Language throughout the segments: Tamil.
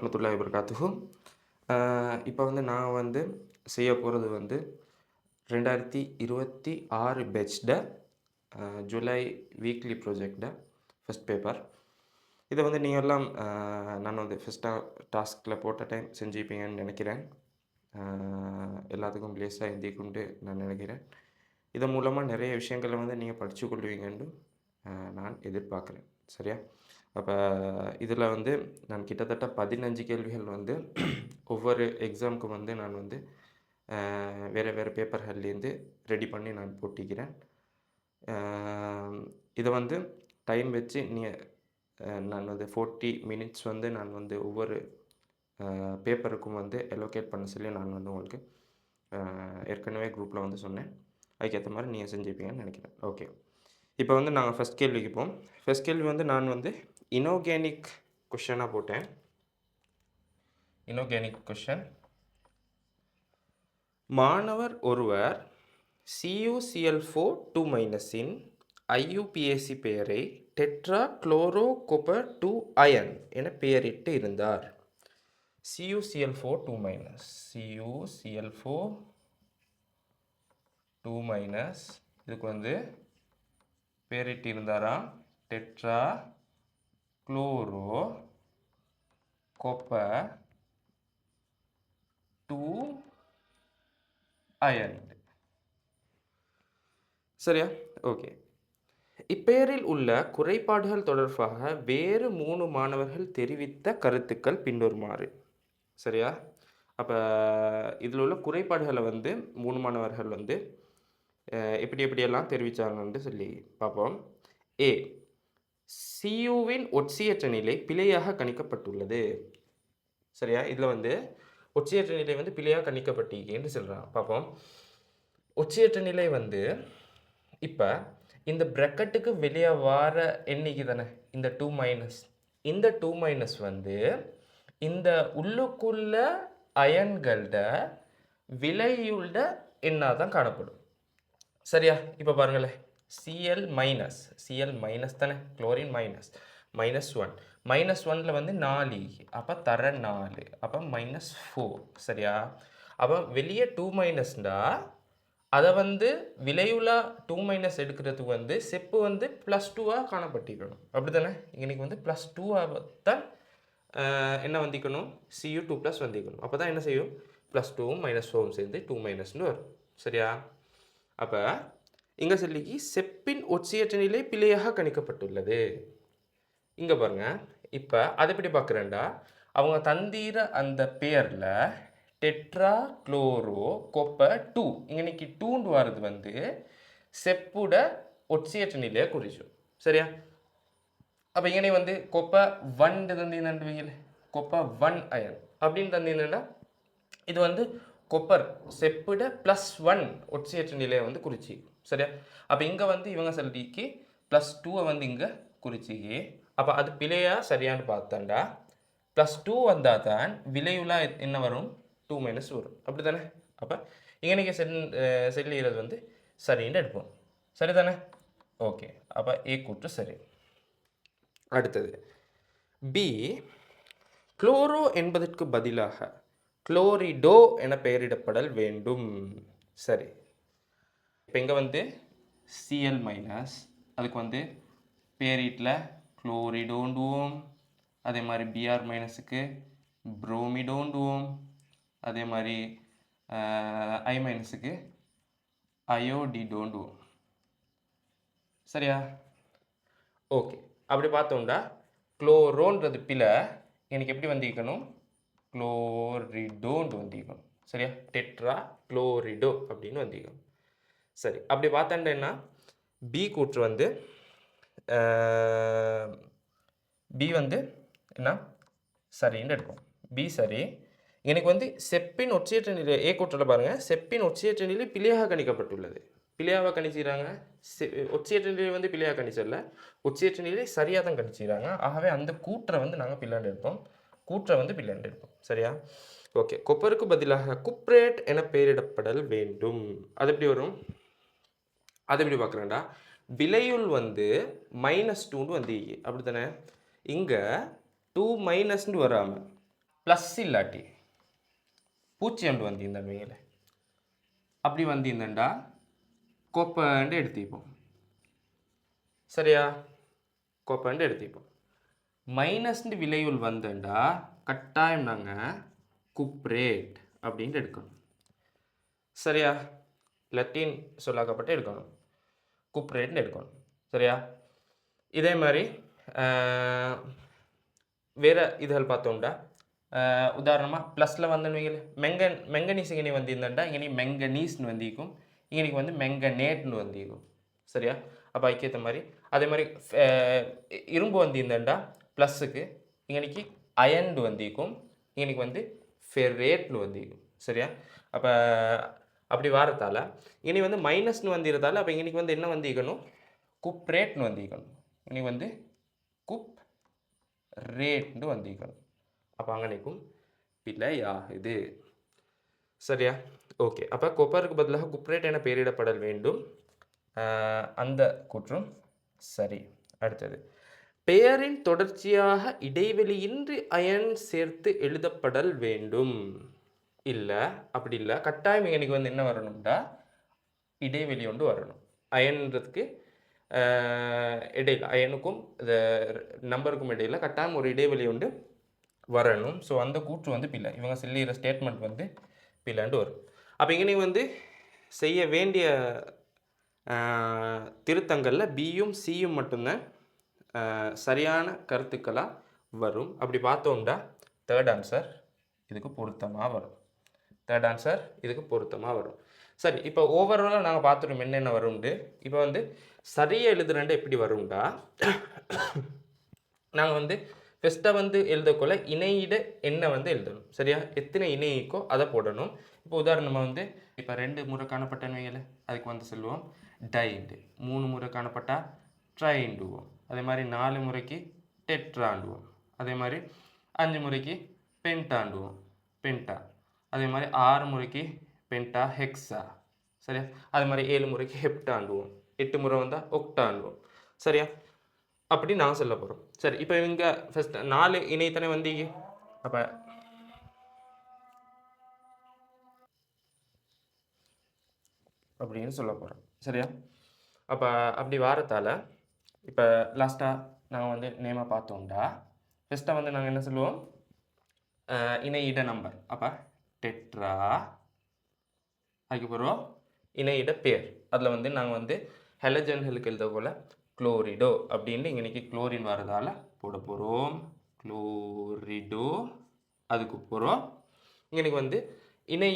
வரஹ்மத்துல்லாஹி வபரகாத்துஹு. இப்போ வந்து நான் வந்து செய்ய போகிறது வந்து 2026 பேட்ச்ட ஜூலை வீக்லி ப்ராஜெக்ட ஃபர்ஸ்ட் பேப்பர். இதை வந்து நீங்கள் எல்லாம் நான் வந்து ஃபஸ்ட்டாக டாஸ்கில் போட்ட டைம் செஞ்சுப்பீங்கன்னு நினைக்கிறேன். எல்லாத்துக்கும் லேஸாக எழுதிக்கொண்டு நான் நினைக்கிறேன். இதன் மூலமாக நிறைய விஷயங்களை வந்து நீங்கள் படித்து கொள்வீங்கன்னு நான் எதிர்பார்க்குறேன். சரியா? அப்போ இதில் வந்து நான் கிட்டத்தட்ட 15 கேள்விகள் வந்து ஒவ்வொரு எக்ஸாமுக்கும் வந்து நான் வந்து வேறு வேறு பேப்பர்கள்லேருந்து ரெடி பண்ணி நான் போட்டிக்கிறேன். இதை வந்து டைம் வச்சு நான் வந்து 40 மினிட்ஸ் வந்து நான் வந்து ஒவ்வொரு பேப்பருக்கும் வந்து அலோகேட் பண்ண சொல்லி நான் வந்து உங்களுக்கு ஏற்கனவே குரூப்பில் வந்து சொன்னேன். அதுக்கேற்ற மாதிரி நீங்கள் செஞ்சுப்பீங்கன்னு நினைக்கிறேன். ஓகே, இப்போ வந்து நாங்கள் ஃபஸ்ட் கேள்விக்கு போவோம். ஃபஸ்ட் கேள்வி வந்து நான் வந்து இனோர்கானிக் கொஷனாக போட்டேன். இனோர்கானிக் கொஷன். மாணவர் ஒருவர் CuCl4 2- இன் IUPAC பெயரை டெட்ரா குளோரோ கொப்பர் 2 அயன் என பெயரிட்டு இருந்தார். CuCl4 2- CuCl4 2- இதுக்கு வந்து பெயரிட்டு இருந்தாரா டெட்ரா குளோரோ கொப்பர் 2 அயன். சரியா? ஓகே. இப்பெயரில் உள்ள குறைபாடுகள் தொடர்பாக வேறு 3 மாணவர்கள் தெரிவித்த கருத்துக்கள் பின்வருமாறு. சரியா? அப்போ இதில் உள்ள குறைபாடுகளை வந்து 3 மாணவர்கள் வந்து எப்படியெல்லாம் தெரிவித்தாங்கன்னு சொல்லி பார்ப்போம். ஏ, சியுவின் ஒட்சியற்ற நிலை பிழையாக கணிக்கப்பட்டுள்ளது. சரியா? இதில் வந்து ஒட்சியற்ற நிலை வந்து பிழையாக கணிக்கப்பட்டிருக்கேன்னு சொல்கிறாங்க. பார்ப்போம். ஒட்சியற்ற நிலை வந்து இப்போ இந்த ப்ராக்கெட்டுக்கு வெளியே வர எண்ணிக்கை தானே இந்த 2-. இந்த 2- வந்து இந்த உள்ளுக்குள்ள அயன்களோட விலையுள்ள எண்ணாக தான் காணப்படும். சரியா? இப்போ பாருங்களேன், Cl- தானே, குளோரின் -1 -1ல் வந்து 4, அப்போ தர 4, அப்போ -4. சரியா? அப்போ வெளியே 2- அதை வந்து விலையுள்ள 2- எடுக்கிறதுக்கு வந்து செப்பு வந்து +2ஆக காணப்பட்டிருக்கணும். அப்படி தானே? இன்னைக்கு வந்து +2ஆக தான் என்ன வந்திக்கணும், Cu2+ வந்திக்கணும். அப்போ தான் என்ன செய்யும், +2ம் -4ம் சேர்ந்து 2- வரும். சரியா? அப்போ இங்கே சொல்லிக்கு செப்பின் ஒட்சியற்ற நிலை பிழையாக கணிக்கப்பட்டுள்ளது. இங்கே பாருங்க, இப்போ அதை எப்படி பார்க்குறேன்டா, அவங்க தந்தீர அந்த பேரில் டெட்ரா குளோரோ கொப்பர் 2 இன்னைக்கு 2 வர்றது வந்து செப்புட ஒட்சியற்ற நிலையை குறிக்கும். சரியா? அப்போ இங்கே வந்து கொப்பர் 1 தந்தீங்கன்னு, கொப்பர் 1 அயன் அப்படின்னு தந்தீங்கன்னா இது வந்து கொப்பர் செப்புட +1 ஒட்சியற்ற நிலையை வந்து குறிச்சி. சரியா? அப்போ இங்கே வந்து இவங்க சொல்லிக்கு +2 வந்து இங்கே குறிச்சிக்கு. அப்போ அது பிழையா சரியானு பார்த்தாண்டா +2 வந்தால் தான் விலையுள்ள என்ன வரும், 2- வரும். அப்படி தானே? அப்போ இங்கே செல்லுகிறது வந்து சரின்னு எடுப்போம். சரி தானே? ஓகே, அப்போ ஏ கூற்று சரி. அடுத்தது பி, குளோரோ என்பதற்கு பதிலாக குளோரிடோ என பெயரிடப்படல் வேண்டும். சரி, இப்போ இங்கே வந்து Cl- அதுக்கு வந்து பேரிட்டில் குளோரிடோண்டுவோம். அதே மாதிரி Br- புரோமிடோண்டுவோம். அதே மாதிரி I- அயோடிடோண்டுவோம். சரியா? ஓகே, அப்படி பார்த்தோம்னா குளோரோன்றது பிழை, எனக்கு எப்படி வந்திக்கணும், குளோரிடோன்னு வந்திக்கணும். சரியா? டெட்ரா குளோரிடோ அப்படின்னு வந்திக்கணும். சரி, அப்படி பார்த்தேன்னா பி கூற்று வந்து பி வந்து என்ன சரின்னு எடுப்போம். பி சரி. எனக்கு வந்து செப்பின் ஒட்சியற்ற நிலை ஏ கூற்றில் பாருங்கள், செப்பின் ஒட்சியற்ற நிலை பிழையாக கணிக்கப்பட்டுள்ளது. பிழையாக கணிச்சிக்கிறாங்க. ஒட்சியற்ற நிலை வந்து பிழையாக கணிச்சல, ஒட்சியற்ற நிலை சரியாக தான் கணிச்சிக்கிறாங்க. ஆகவே அந்த கூற்றை வந்து நாங்கள் பிள்ளாண்டு எடுப்போம், கூற்றை வந்து பிள்ளாண்டு எடுப்போம். சரியா? ஓகே, கொப்பருக்கு பதிலாக குப்ரேட் என பெயரிடப்படல் வேண்டும். அது எப்படி வரும், அது எப்படி பார்க்குறேன்டா, விலையுள் வந்து -2 வந்து அப்படி தானே, இங்கே 2- வராமல் ப்ளஸ் இல்லாட்டி பூஜ்ஜியம் வந்திருந்தேன் அப்படி வந்திருந்தேன்டா கோப்பண்டு எடுத்துப்போம். சரியா? கோப்பண்டு எடுத்துப்போம். மைனஸ்ண்டு விளைவுள் வந்தேன்டா கட்டாயம் நாங்கள் குப்ரேட் அப்படின்ட்டு எடுக்கணும். சரியா? லத்தீன் சொல்லாக்கப்பட்டு எடுக்கணும், குப்ரேட்னு எடுக்கணும். சரியா? இதே மாதிரி வேறு இதுகள் பார்த்தோம்டா உதாரணமாக ப்ளஸில் வந்தவங்க மெங்கனீஸ் இங்கே வந்திருந்தேன்டா இங்கே மெங்கனீஸ்னு வந்திருக்கும், இங்கே வந்து மெங்கனேட்னு வந்திருக்கும். சரியா? அப்போ அதுக்கேற்ற மாதிரி அதே மாதிரி இரும்பு வந்திருந்தேன்டா ப்ளஸ்ஸுக்கு இன்றைக்கி அயன்டு வந்திருக்கும், இன்றைக்கி வந்து ஃபெரேட்னு வந்திருக்கும். சரியா? அப்போ அப்படி வாரத்தால் இனி வந்து மைனஸ்னு வந்திருந்தால அப்போ இன்றைக்கி வந்து என்ன வந்திருக்கணும், குப்ரேட்னு வந்திருக்கணும், இன்றைக்கி வந்து குப் ரேட்னு வந்திருக்கணும். அப்போ அங்கனைக்கும் பிழையாகுது. சரியா? ஓகே. அப்போ கொப்பருக்கு பதிலாக குப்ரேட் என பெயரிடப்படல் வேண்டும். அந்த கூற்றும் சரி. அடுத்தது, பெயரின் தொடர்ச்சியாக இடைவெளியின்றி அயன் சேர்த்து எழுதப்படல் வேண்டும். இல்லை, அப்படி இல்லை. கட்டாயம் எனக்கு வந்து என்ன வரணும்டா இடைவெளி ஒன்று வரணும். அயன்றதுக்கு இடையில் அயனுக்கும் இந்த நம்பருக்கும் இடையில் கட்டாயம் ஒரு இடைவெளி ஒன்று வரணும். ஸோ அந்த கூற்று வந்து பிள்ளை, இவங்க சொல்லிடுற ஸ்டேட்மெண்ட் வந்து பிள்ளைண்டு வரும். அப்போ இங்கே வந்து செய்ய வேண்டிய திருத்தங்களில் பியும் சியும் மட்டும்தான் சரியான கருத்துக்களாக வரும். அப்படி பார்த்தோம்டா தேர்ட் ஆன்சர் இதுக்கு பொருத்தமாக வரும். தேர்ட் ஆன்சர் இதுக்கு பொருத்தமாக வரும். சரி, இப்போ ஓவராலாக நாங்கள் பார்த்துட்டோம் என்னென்ன வரும்ண்டு. இப்போ வந்து சரியாக எழுதுறேன்ட்டு எப்படி வரும்டா, நாங்கள் வந்து ஃபஸ்ட்டாக வந்து எழுதக்குள்ள இணையிட என்ன வந்து எழுதணும். சரியா? எத்தனை இணைக்கோ அதை போடணும். இப்போ உதாரணமாக வந்து இப்போ 2 முறை காணப்பட்டவைகளை அதுக்கு வந்து சொல்லுவோம் டைண்டு, 3 முறை காணப்பட்டா ட்ரைண்டுவோம், அதே மாதிரி 4 முறைக்கு டெட்ராண்டுவோம், அதே மாதிரி 5 முறைக்கு பென்டாண்டுவோம் பென்டா, அதே மாதிரி 6 முறைக்கு பென்டா ஹெக்ஸா. சரியா? அதே மாதிரி 7 முறைக்கு ஹெப்டாண்டுவோம், 8 முறை வந்தால் ஒக்டாண்டுவோம். சரியா? அப்படி நான் சொல்ல போகிறோம். சரி, இப்போ இவங்க ஃபஸ்ட் 4 இணையத்தானே வந்தீங்க. அப்போ அப்படின்னு சொல்ல போகிறோம். சரியா? அப்போ அப்படி வாரத்தால் இப்போ லாஸ்ட்டாக நாங்கள் வந்து நேமாக பார்த்தோம்டா ஃபஸ்ட்டாக வந்து நாங்கள் என்ன சொல்லுவோம், இணையிட நம்பர். அப்போ டெட்ரா, அதுக்கப்புறம் இணையிட பேர். அதில் வந்து நாங்கள் வந்து ஹெலஜன்களுக்கு எழுத போல் குளோரிடோ அப்படின்னு இன்றைக்கி குளோரின் வரதால் போட போகிறோம். குளோரிடோ. அதுக்கு போகிறோம் இன்றைக்கி வந்து இணை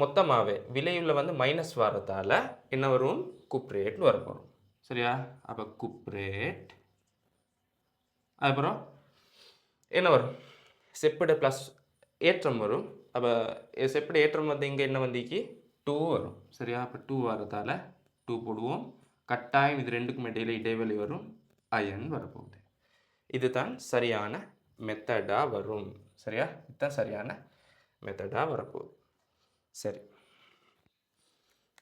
மொத்தமாகவே விலையுள்ள வந்து மைனஸ் வரதால் என்ன வரும், குப்ரேட்னு வர போகிறோம். சரியா? அப்போ குப்ரேட். அதுக்கப்புறம் என்ன வரும், செப்பிட ப்ளஸ் ஏற்றம் வரும். அப்போ செப்பிட ஏற்றம் வந்து இங்கே என்ன வந்திக்கு 2 வரும். சரியா? அப்போ 2 வரதால் 2 போடுவோம். கட்டாயம் இது ரெண்டுக்கும் இடையில் இடைவெளி வரும், அயன் வரப்போகுது. இதுதான் சரியான மெத்தடாக வரும். சரியா? இதுதான் சரியான மெத்தடாக வரப்போகுது. சரி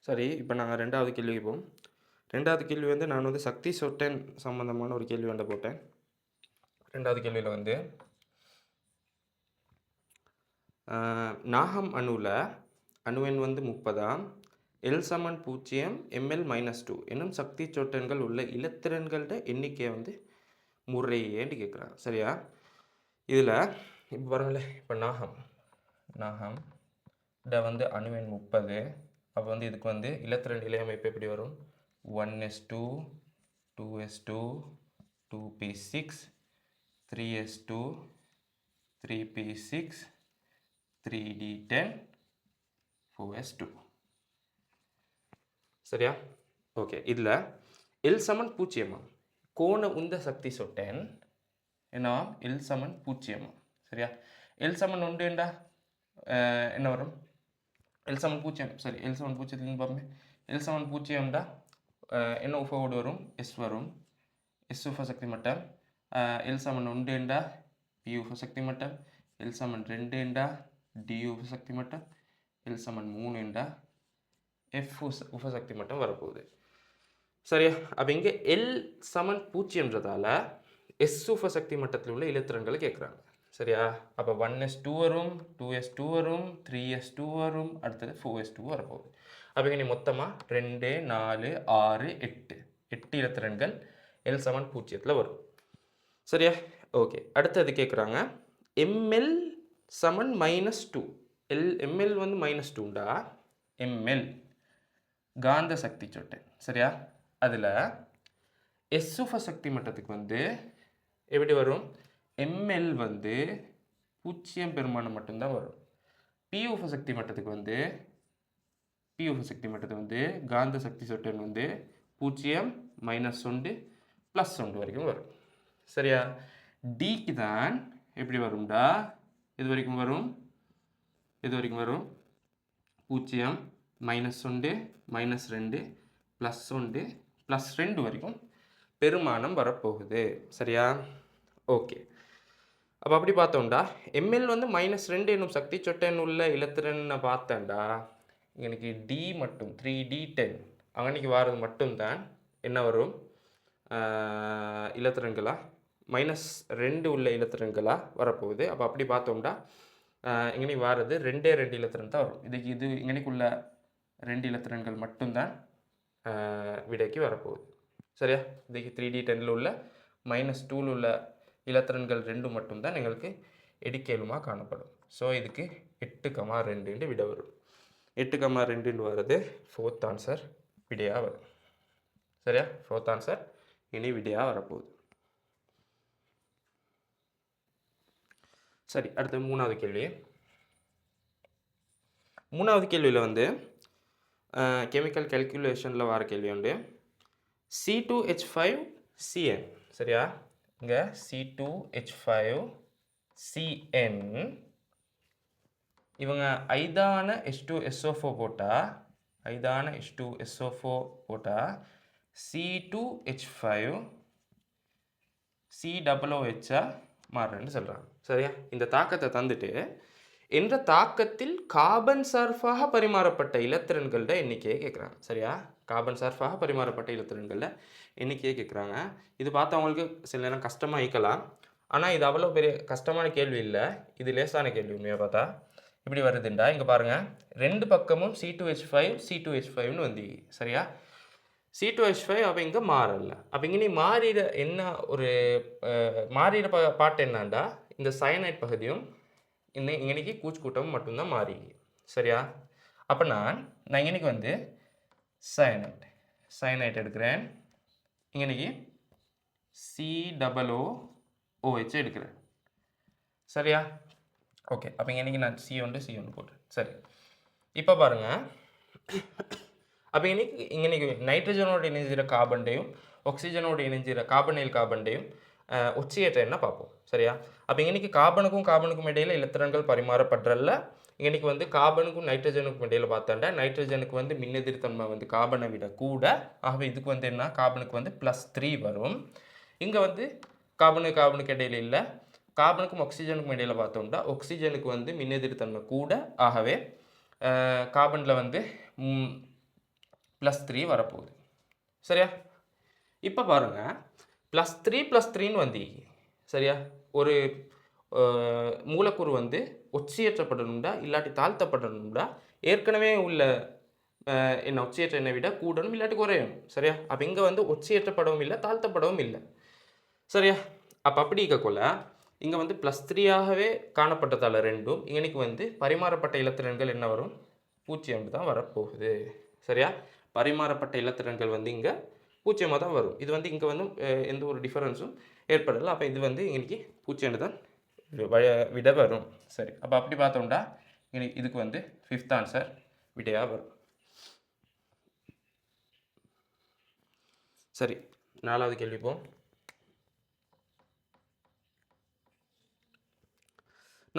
சரி இப்போ நாங்கள் 2வது கேள்விக்கு போவோம். 2வது கேள்வி வந்து நான் வந்து சக்தி சொட்டன் சம்மந்தமான ஒரு கேள்வி வந்து போட்டேன். 2வது கேள்வியில் வந்து நாகம் அணுவில் அணுவெண் வந்து 30ஆம், எல் சமன் 0 ml -2 என்னும் சக்தி சொட்டன்கள் உள்ள இலத்திரன்களோட எண்ணிக்கையை வந்து முறையேன்னு கேட்குறாங்க. சரியா? இதில் இப்போ பாருங்களேன், இப்போ நாகம் வந்து அணுவெண் 30. அப்போ வந்து இதுக்கு வந்து இலத்திரன் நிலை அமைப்பு எப்படி வரும், 1s2 2s2 2p6 3s2 3p6 3d10 4s2. சரியா? ஓகே. இதில் எல் சமன் 0 கோண உந்த சக்தி சொட்டேன் என்ன, எல் சமன் 0. சரியா? எல் சமன் 1 என்ன வரும், எல் சமன் 0. சரி, எல் சமன் 0 பார்ப்போமே. எல் சமன் 0 என்ன உஃபோடு வரும், எஸ் வரும். எஸ் உஃப சக்தி மட்டம். எல் சமன் 1 பி உஃப சக்தி மட்டம். எல் சமன் 2 டி உஃப சக்தி மட்டம். எல் சமன் 3 எஃப் உபசக்தி மட்டும் வரப்போகுது. சரியா? அப்போ இங்கே எல் சமன் 0ன்றதால எஸ் உபசக்தி மட்டத்தில் உள்ள இலத்திரன்களை கேட்குறாங்க. சரியா? அப்போ 1s2 வரும், 2s2 வரும், 3s2 வரும், அடுத்தது 4s2 வரப்போகுது. அப்போ இங்கே மொத்தமாக 2 4 6 8 8 இலத்திரன்கள் L சமன் 0ல் வரும். சரியா? ஓகே. அடுத்தது கேட்குறாங்க ml சமன் -2. ml வந்து -2டா ml காந்த சக்தி சொட்டேன். சரியா? அதில் SUF சக்தி மட்டத்துக்கு வந்து எப்படி வரும்? ml வந்து 0 பெருமானம் மட்டும்தான் வரும். PUF சக்தி மட்டத்துக்கு வந்து காந்த சக்தி சொட்டன் வந்து 0 -1 +1 வரைக்கும் வரும். சரியா? Dக்கு தான் எப்படி வரும்டா? இது வரைக்கும் வரும் 0 -1 -2 +1 +2 வரைக்கும் பெருமானம் வரப்போகுது. சரியா? ஓகே. அப்போ அப்படி பார்த்தோம்டா ml வந்து -2 என்னும் சக்தி சொட்டன் உள்ள இலத்திரனை பார்த்தேன்டா எனக்கு D மட்டும் 3D10 அங்கனைக்கு வாரது மட்டும்தான் என்ன வரும்? இலத்திரன்களா -2 உள்ள இலத்திரன்களா வரப்போகுது. அப்போ அப்படி பார்த்தோம்டா இங்கனைக்கு வாரது 2 இலத்திரன் தான் வரும். இது இங்கனைக்குள்ள 2 இலத்திரன்கள் மட்டும்தான் விடைக்கு வரப்போகுது. சரியா? இதுக்கு 3D10ல் உள்ள -2ல் உள்ள இலத்திரன்கள் 2 மட்டும்தான் எங்களுக்கு எடிக்கேலுமாக காணப்படும். ஸோ இதுக்கு 8,2 விடை வரும். 8,2 வர்றது 4th ஆன்சர் விடையாக வரும். சரியா? 4th ஆன்சர் இனி விடையாக வரப்போகுது. சரி, அடுத்து 3வது கேள்வி. 3வது கேள்வியில் வந்து கெமிக்கல் கேல்குலேஷனில் வர கேள்வி உண்டு. C2H5CN. சரியா? இங்கே C2H5CN இவங்க ஐதான H2SO4 போட்டால் C2H5 COOH மாறுறேன்னு சொல்கிறாங்க. சரியா? இந்த தாக்கத்தை தந்துட்டு என்ற தாக்கத்தில் கார்பன் சார்பாக பரிமாறப்பட்ட இலத்திரன்களோட எண்ணிக்கையை கேட்குறாங்க. சரியா? கார்பன் சார்பாக பரிமாறப்பட்ட இலத்திரன்கள எண்ணிக்கையை கேட்குறாங்க. இது பார்த்தா அவங்களுக்கு சில நேரம் கஷ்டமாக இருக்கலாம். ஆனால் இது அவ்வளோ பெரிய கஷ்டமான கேள்வி இல்லை. இது லேசான கேள்வி. உண்மையாக பார்த்தா இப்படி வருதுண்டா இங்கே பாருங்கள், 2 பக்கமும் C2H5ன்னு வந்து. சரியா? C2H5 அப்போ இங்கே மாறல. அப்போ இங்கே நீ மாறிட என்ன ஒரு மாறிட பாட்டு என்னாண்டா இந்த சயனைட் பகுதியும் இங்கனைக்கு கூட்டமும் மட்டும்தான் மாறி. சரியா? அப்போ நான் இங்கனைக்கு வந்து சயனைட் எடுக்கிறேன். இங்கனைக்கு COOH எடுக்கிறேன். சரியா? ஓகே. அப்போ இங்கனைக்கு நான் C1 போட்டேன். சரி, இப்போ பாருங்கள். அப்போ இங்கனைக்கு நைட்ரஜனோடு இணைஞ்சிற கார்பன்டையும் ஆக்சிஜனோடு இணைஞ்சிற கார்பனையும் ஒச்சியேற்ற என்ன பார்ப்போம். சரியா? அப்போ இங்கனைக்கு கார்பனுக்கும் இடையில் இலத்திரன்கள் பரிமாறப்படுறல. இங்கனைக்கு வந்து கார்பனுக்கும் நைட்ரஜனுக்கும் இடையில் பார்த்தாண்டா நைட்ரஜனுக்கு வந்து மின்னெதிர்த்தன்மை வந்து கார்பனை விட கூட. ஆகவே இதுக்கு வந்து என்ன, கார்பனுக்கு வந்து +3 வரும். இங்கே வந்து கார்பனுக்கு இடையில் இல்லை. கார்பனுக்கும் ஆக்சிஜனுக்கும் இடையில் பார்த்தோம்னா ஆக்சிஜனுக்கு வந்து மின்னெதிர்த்தன்மை கூட. ஆகவே கார்பனில் வந்து +3 வரப்போகுது. சரியா? இப்போ பாருங்கள், +3 வந்து. சரியா? ஒரு மூலக்கூறு வந்து ஒட்சியேற்றப்படணும்டா இல்லாட்டி தாழ்த்தப்படணும்டா ஏற்கனவே உள்ள ஒட்சியேற்ற எண்ணை விட கூடணும் இல்லாட்டி குறையணும். சரியா? அப்போ இங்கே வந்து ஒட்சியேற்றப்படவும் இல்லை, தாழ்த்தப்படவும் இல்லை. சரியா? அப்போ அப்படி இருக்கக்குள்ள இங்கே வந்து +3ஆகவே காணப்பட்டதால் ரெண்டும் இங்கனைக்கு வந்து பரிமாறப்பட்ட இலத்திரன்கள் என்ன வரும்? 0 தான் வரப்போகுது. சரியா? பரிமாறப்பட்ட இலத்திரன்கள் வந்து இங்கே 0 தான் வரும். இது வந்து இங்கே வந்து எந்த ஒரு டிஃபரன்ஸும் ஏற்படலை. அப்போ இது வந்து இன்றைக்கி 0 தான் விட வரும். சரி, அப்போ அப்படி பார்த்தோம்னா இதுக்கு வந்து 5th ஆன்சர் விடையாக வரும். சரி, 4வது கேள்வி போ.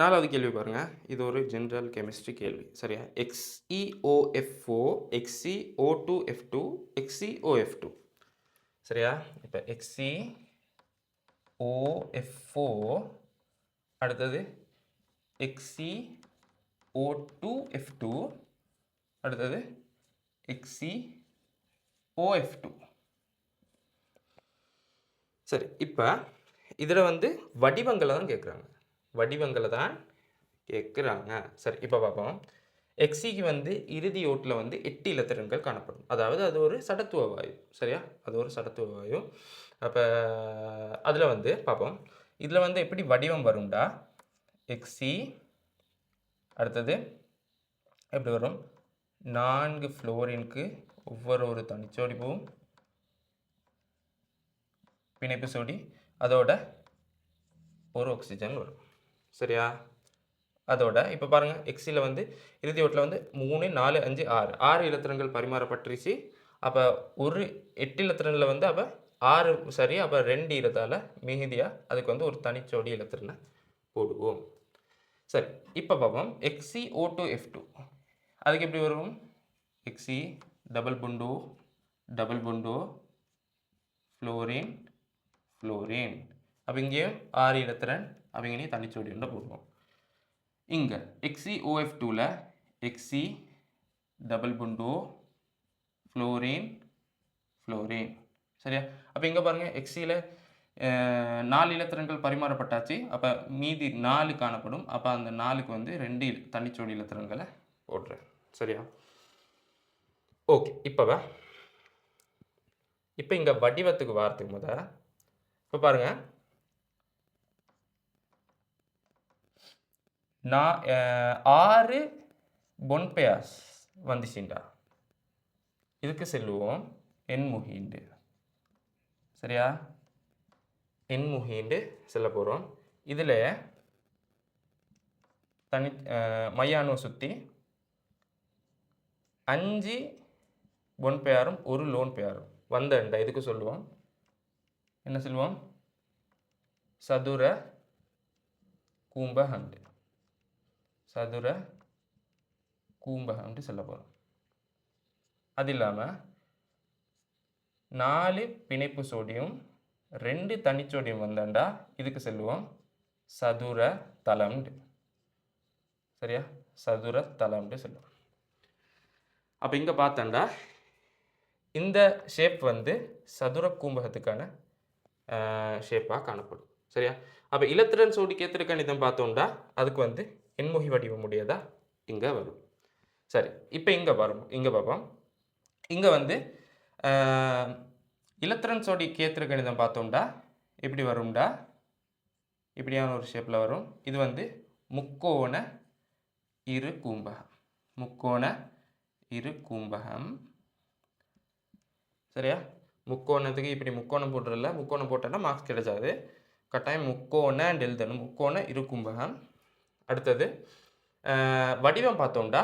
4வது கேள்வி பாருங்கள். இது ஒரு ஜென்ரல் கெமிஸ்ட்ரி கேள்வி. சரியா? XeOF4 XeO2F2 XeOF2. சரியா? இப்போ XeOF4 அடுத்தது XeO2F2 அடுத்தது XeOF2. சரி, இப்போ இதில் வந்து வடிவங்களை தான் கேட்குறாங்க. வடிவங்களை தான் கேட்குறாங்க. சரி, இப்போ பார்ப்போம். எக்ஸிக்கு வந்து இறுதி ஓட்டில் வந்து 8 இலத்திரன்கள் காணப்படும். அதாவது அது ஒரு சடத்துவ வாயு. சரியா? அது ஒரு சடத்துவ வாயு. அப்போ அதில் வந்து பார்ப்போம். இதில் வந்து எப்படி வடிவம் வரும்டா, எக்ஸி அடுத்தது எப்படி வரும், 4 ஃப்ளோரினுக்கு ஒவ்வொரு தனிச்சோடிப்பும் பிணைப்பு சோடி அதோட ஒரு ஆக்சிஜன் வரும். சரியா? அதோட இப்போ பாருங்கள், எக்ஸியில் வந்து இறுதி ஓட்டில் வந்து 3, 4, 5, 6 இலத்திரன்கள் பரிமாறப்பட்டுருச்சு. அப்போ ஒரு 8 இலத்திரனில் வந்து அப்போ 6 சரி, அப்போ 2 இடத்தால் மிகுதியாக அதுக்கு வந்து ஒரு தனிச்சோடி இலத்திரனை போடுவோம். சரி, இப்போ பார்ப்போம். XeO2F2 அதுக்கு எப்படி வரும், எக்ஸி டபுள் புண்டோ ஃப்ளோரின் ஃப்ளோரின். அப்போ இங்கேயும் 6 இலத்திரன், அப்போ இங்கேயும் தனிச்சோடி ஒன்று போடுவோம். இங்கே XeOF2ல எக்ஸி டபுள் புண்டோ ஃப்ளோரின் ஃப்ளோரின். சரியா? அப்போ இங்கே பாருங்கள், எக்ஸியில் 4 இலத்திரன்கள் பரிமாறப்பட்டாச்சு. அப்போ மீதி 4 காணப்படும். அப்போ அந்த 4க்கு வந்து 2 தனிச்சோடி இலத்திரன்களை போடுறேன். சரியா? ஓகே. இப்போ இங்கே வடிவத்துக்கு வாரத்துக்கு முத இப்போ பாருங்கள், நான் 6 பொன்பேயாஸ் வந்துச்சுண்டா, இதுக்கு செல்லுவோம் எண்முகீண்டு. சரியா? எண்முகீண்டு செல்ல போகிறோம். இதில் மையானு சுற்றி 5 பொன்பேயாரும் 1 லோன் பேயாரும் வந்தண்டா, இதுக்கு சொல்லுவோம் என்ன சொல்லுவோம், சதுர கூம்பகண்டு. சதுர கூம்பகண்டு சொல்ல போகிறோம். அது இல்லாமல் 4 பிணைப்பு சோடியம் 2 தனிச்சோடியம் வந்தாண்டா, இதுக்கு செல்லுவோம் சதுர தளம்ண்டு. சரியா? சதுர தளம்ண்டு சொல்லுவோம். அப்போ இங்கே பார்த்தாண்டா இந்த ஷேப் வந்து சதுர கூம்பகத்துக்கான ஷேப்பாக காணப்படும். சரியா? அப்போ இலத்திரன் சோடி கேத்திர கணிதம் பார்த்தோம்டா அதுக்கு வந்து எண்முகி வடிவம் உடையதா இங்கே வரும். சரி, இப்போ இங்கே பார்ப்போம். இங்கே வந்து இலத்திரன் சோடி கேத்திர கணிதம் பார்த்தோம்டா எப்படி வரும்டா, இப்படியான ஒரு ஷேப்பில் வரும். இது வந்து முக்கோண இரு கூம்பகம். முக்கோண இரு கூம்பகம். சரியா? முக்கோணத்துக்கு இப்படி முக்கோணம் போட்டுறல, முக்கோணம் போட்டோன்னா மார்க்ஸ் கிடைச்சாது. கட்டாயம் முக்கோண எழுதணும். முக்கோண இரு கூம்பகம். அடுத்தது வடிவம் பார்த்தோம்டா,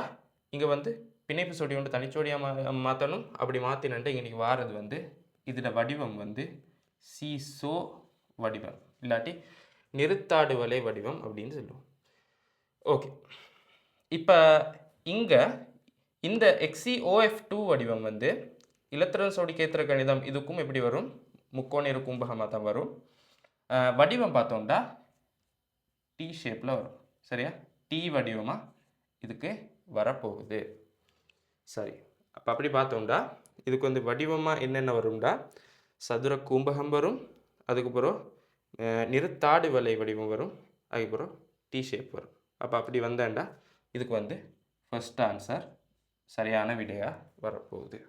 இங்கே வந்து பிணைப்பு சோடி ஒன்று தனிச்சோடியாக மாற்றணும். அப்படி மாற்றினன்ட்டு இன்றைக்கி வாரது வந்து இதில் வடிவம் வந்து சீசோ வடிவம், இல்லாட்டி நிறுத்தாடு வலை வடிவம் அப்படின்னு சொல்லுவோம். ஓகே. இப்போ இங்கே இந்த XeOF2 வடிவம் வந்து இலத்திரன் சோடி கேத்திர கணிதம் இதுக்கும் எப்படி வரும், முக்கோண இரு கூம்பகமாக தான் வரும். வடிவம் பார்த்தோம்டா டி ஷேப்பில் வரும். சரியா? டி வடிவமாக இதுக்கு வரப்போகுது. சரி, அப்போ அப்படி பார்த்தோம்டா இதுக்கு வந்து வடிவமாக என்னென்ன வரும்டா, சதுர கூம்பகம் வரும், அதுக்கப்புறம் நிறுத்தாடு வலை வடிவம் வரும், அதுக்கப்புறம் டி ஷேப் வரும். அப்போ அப்படி வந்தேன்டா இதுக்கு வந்து ஃபர்ஸ்ட் ஆன்சர் சரியான விடையாக வரப்போகுது.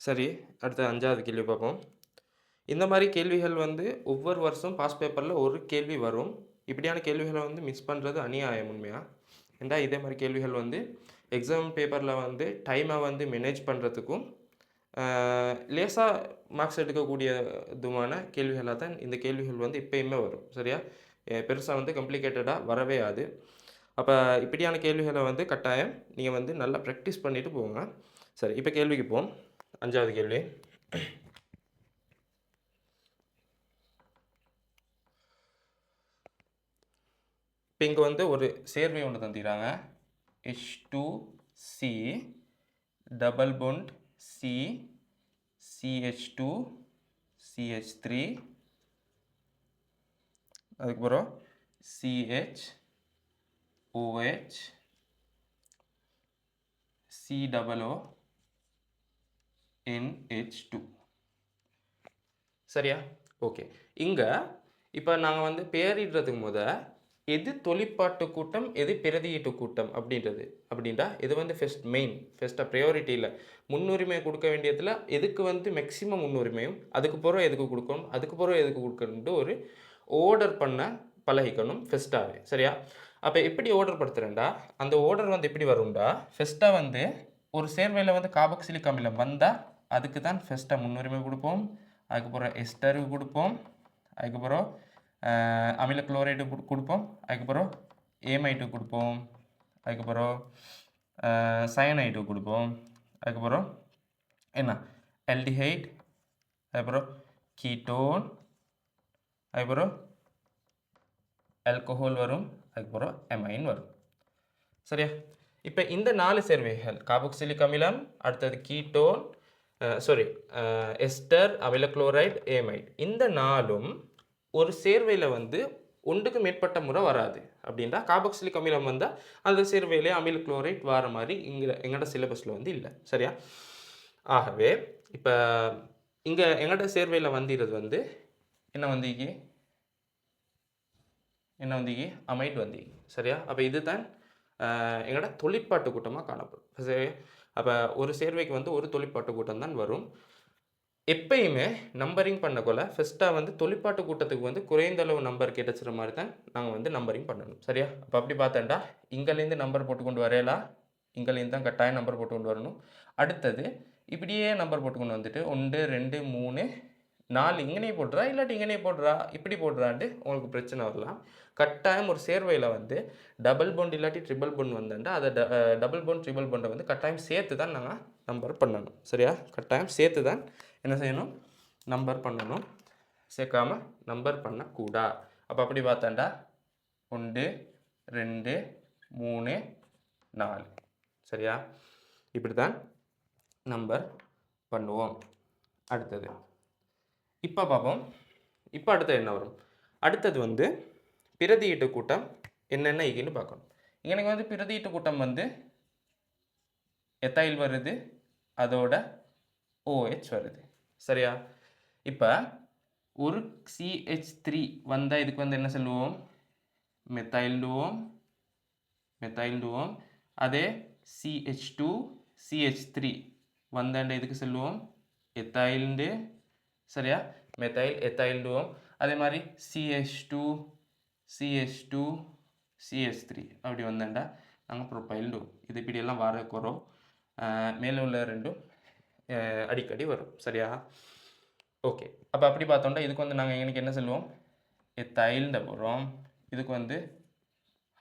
சரி, அடுத்த 5வது கேள்வி பார்ப்போம். இந்த மாதிரி கேள்விகள் வந்து ஒவ்வொரு வருஷம் பாஸ் பேப்பரில் ஒரு கேள்வி வரும். இப்படியான கேள்விகளை வந்து மிஸ் பண்ணுறது அநியாயம் உண்மையாக. ஏண்டா இதே மாதிரி கேள்விகள் வந்து எக்ஸாம் பேப்பரில் வந்து டைமை வந்து மேனேஜ் பண்ணுறதுக்கும் லேசாக மார்க்ஸ் எடுக்கக்கூடிய இதுமான கேள்விகளாக தான் இந்த கேள்விகள் வந்து இப்போயுமே வரும். சரியா? பெருசாக வந்து கம்ப்ளிகேட்டடாக வரவே ஆகுது. அப்போ இப்படியான கேள்விகளை வந்து கட்டாயம் நீங்கள் வந்து நல்லா ப்ராக்டிஸ் பண்ணிவிட்டு போங்க. சரி, இப்போ கேள்விக்கு போவோம். 5வது கேள்வி. இப்போ இங்கே வந்து ஒரு சேர்வை ஒன்று தந்துக்கிறாங்க. H2C double bond C CH2 CH3 அதுக்கப்புறம் CH OH COO NH2. சரியா? ஓகே. இங்கே இப்போ நாங்கள் வந்து பேரிடுறதுக்கு எது தொழிற்பாட்டு கூட்டம் எது பிரதியீட்டு கூட்டம் அப்படின்றா இது வந்து ஃபஸ்ட்டாக ப்ரையாரிட்டி இல்லை, முன்னுரிமை கொடுக்க வேண்டியதில் எதுக்கு வந்து மேக்ஸிமம் முன்னுரிமையும் அதுக்கு பிறகு எதுக்கு கொடுக்கணும் அதுக்கு பிறகு எதுக்கு கொடுக்கணுன்ட்டு ஒரு ஆர்டர் பண்ண பழகிக்கணும் ஃபஸ்ட்டாகவே. சரியா? அப்போ எப்படி ஆர்டர் படுத்துகிறேன்டா, அந்த ஆர்டர் வந்து எப்படி வரும்டா, ஃபஸ்ட்டாக வந்து ஒரு சேர்வையில் வந்து கார்பாக்சிலிக் அமிலம் வந்தால் அதுக்கு தான் ஃபஸ்ட்டாக முன்னுரிமை கொடுப்போம், அதுக்கப்புறம் எஸ்டருக்கு கொடுப்போம், அதுக்கப்புறம் அமில குளோரைடு கொடுப்போம், அதுக்கப்புறம் ஏமைட்டு கொடுப்போம், அதுக்கப்புறம் சயனைட்டு கொடுப்போம், அதுக்கப்புறம் என்ன ஆல்டிஹைட், அதுக்கப்புறம் கீட்டோன், அதுக்கப்புறம் ஆல்கஹால் வரும், அதுக்கப்புறம் அமைன் வரும். சரியா? இப்போ இந்த 4 சேர்வைகள் கார்பாக்சிலிக் அமிலம், அடுத்தது கீட்டோன், எஸ்டர், அமில குளோரைடு, ஏமைட், இந்த 4ம் ஒரு சேர்வையில் வந்து ஒன்றுக்கு மேற்பட்ட முறை வராது. அப்படின்னா கார்பாக்சிலிக் அமிலம் வந்தால் அந்த சேர்வையிலே அமில குளோரைட் வர மாதிரி எங்களோட சிலபஸில் வந்து இல்லை. சரியா? ஆகவே இப்போ இங்கே எங்களோட சேர்வையில் வந்திருது வந்து என்ன வந்தீங்க அமைட் வந்தீங்க. சரியா? அப்போ இதுதான் எங்களோட தொழிற்பாட்டு கூட்டமாக காணப்படும். சரி, அப்போ ஒரு சேர்வைக்கு வந்து ஒரு தொழிற்பாட்டு கூட்டம் தான் வரும். எப்பயுமே நம்பரிங் பண்ணக்குள்ள ஃபஸ்ட்டாக வந்து தொழிற்பாட்டு கூட்டத்துக்கு வந்து குறைந்த அளவு நம்பர் கிடைச்சிற மாதிரி தான் நாங்கள் வந்து நம்பரிங் பண்ணணும். சரியா? அப்போ அப்படி பார்த்தேன்டா இங்கேருந்து நம்பர் போட்டு கொண்டு வரையலாம், இங்கேருந்து தான் கட்டாயம் நம்பர் போட்டு கொண்டு வரணும். அடுத்தது இப்படியே நம்பர் போட்டு கொண்டு வந்துட்டு 1 2 3 4 இங்கனே போடுறா இல்லாட்டி இங்கனே போடுறா இப்படி போடுறான்ட்டு உங்களுக்கு பிரச்சனை வரலாம். கட்டாயம் ஒரு சேர்வையில் வந்து டபுள் பாண்ட் இல்லாட்டி ட்ரிபிள் பாண்ட் வந்தாண்டா அதை டபுள் பாண்ட் ட்ரிபிள் பாண்டை வந்து கட்டாயம் சேர்த்து தான் நாங்கள் நம்பர் பண்ணணும். சரியா? கட்டாயம் சேர்த்து தான் என்ன செய்யணும், நம்பர் பண்ணணும், சேர்க்காமல் நம்பர் பண்ணக்கூடா. அப்போ அப்படி பார்த்தாண்டா 1 2 3 4. சரியா? இப்படி தான் நம்பர் பண்ணுவோம். அடுத்தது இப்போ பார்ப்போம். இப்போ அடுத்தது என்ன வரும், அடுத்தது வந்து பிரதியீட்டு கூட்டம் என்னென்ன இங்கன்னு பார்க்கணும். எனக்கு வந்து பிரதியீட்டு கூட்டம் வந்து எத்தைல் வருது, அதோட OH வருது. சரியா? இப்போ ஒரு CH3 வந்தால் இதுக்கு வந்து என்ன சொல்லுவோம், மெத்தைல்டுவோம். அதே CH2 CH3 வந்தாண்ட இதுக்கு சொல்லுவோம் எத்தைல்டு. சரியா? மெத்தைல் எத்தைல்டுவோம். அதே மாதிரி CH2 CH3 அப்படி வந்தாண்டா நாங்கள் ப்ரொப்பைல்டுவோம். இது இப்படியெல்லாம் வர குறோம், மேலே உள்ள ரெண்டும் அடிக்கடி வரும். சரியா? ஓகே. அப்போ அப்படி பார்த்தோம்னா இதுக்கு வந்து நாங்கள் எனக்கு என்ன சொல்லுவோம், எத்தைல்ட போகிறோம், இதுக்கு வந்து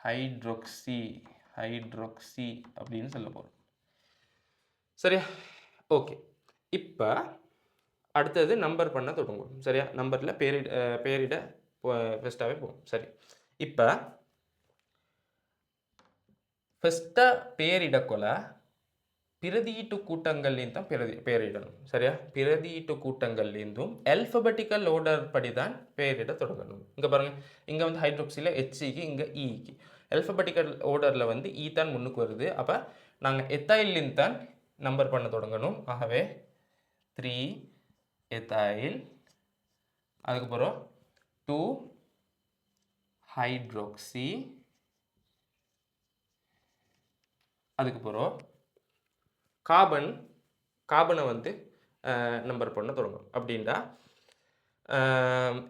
ஹைட்ரோக்சி அப்படின்னு சொல்ல போகிறோம். சரியா? ஓகே. இப்போ அடுத்தது நம்பர் பண்ண தொடங்குவோம். சரியா? நம்பரில் பேரிட ஃபஸ்ட்டாகவே போகும். சரி, இப்போ ஃபஸ்ட்டாக பேரிடக்கொல பிரதியீட்டு கூட்டங்கள்லேருந்து தான் பேரிடணும். சரியா? பிரதியீட்டு கூட்டங்கள்லேருந்தும் ஆல்ஃபபெட்டிக்கல் ஆர்டர் படி தான் பேரிட தொடங்கணும். இங்கே பாருங்கள், இங்கே வந்து ஹைட்ரோக்சியில் HCக்கு, இங்கே ஈக்கு. ஆல்ஃபபெட்டிக்கல் ஆர்டரில் வந்து ஈ தான் முன்னுக்கு வருது. அப்போ நாங்கள் எத்தைல்லேருந்து தான் நம்பர் பண்ண தொடங்கணும். ஆகவே 3 எத்தைல், அதுக்கப்புறம் 2 ஹைட்ரோக்சி, அதுக்கப்புறம் கார்பனை வந்து நம்பர் பண்ண தொடங்கணும். அப்படின்டா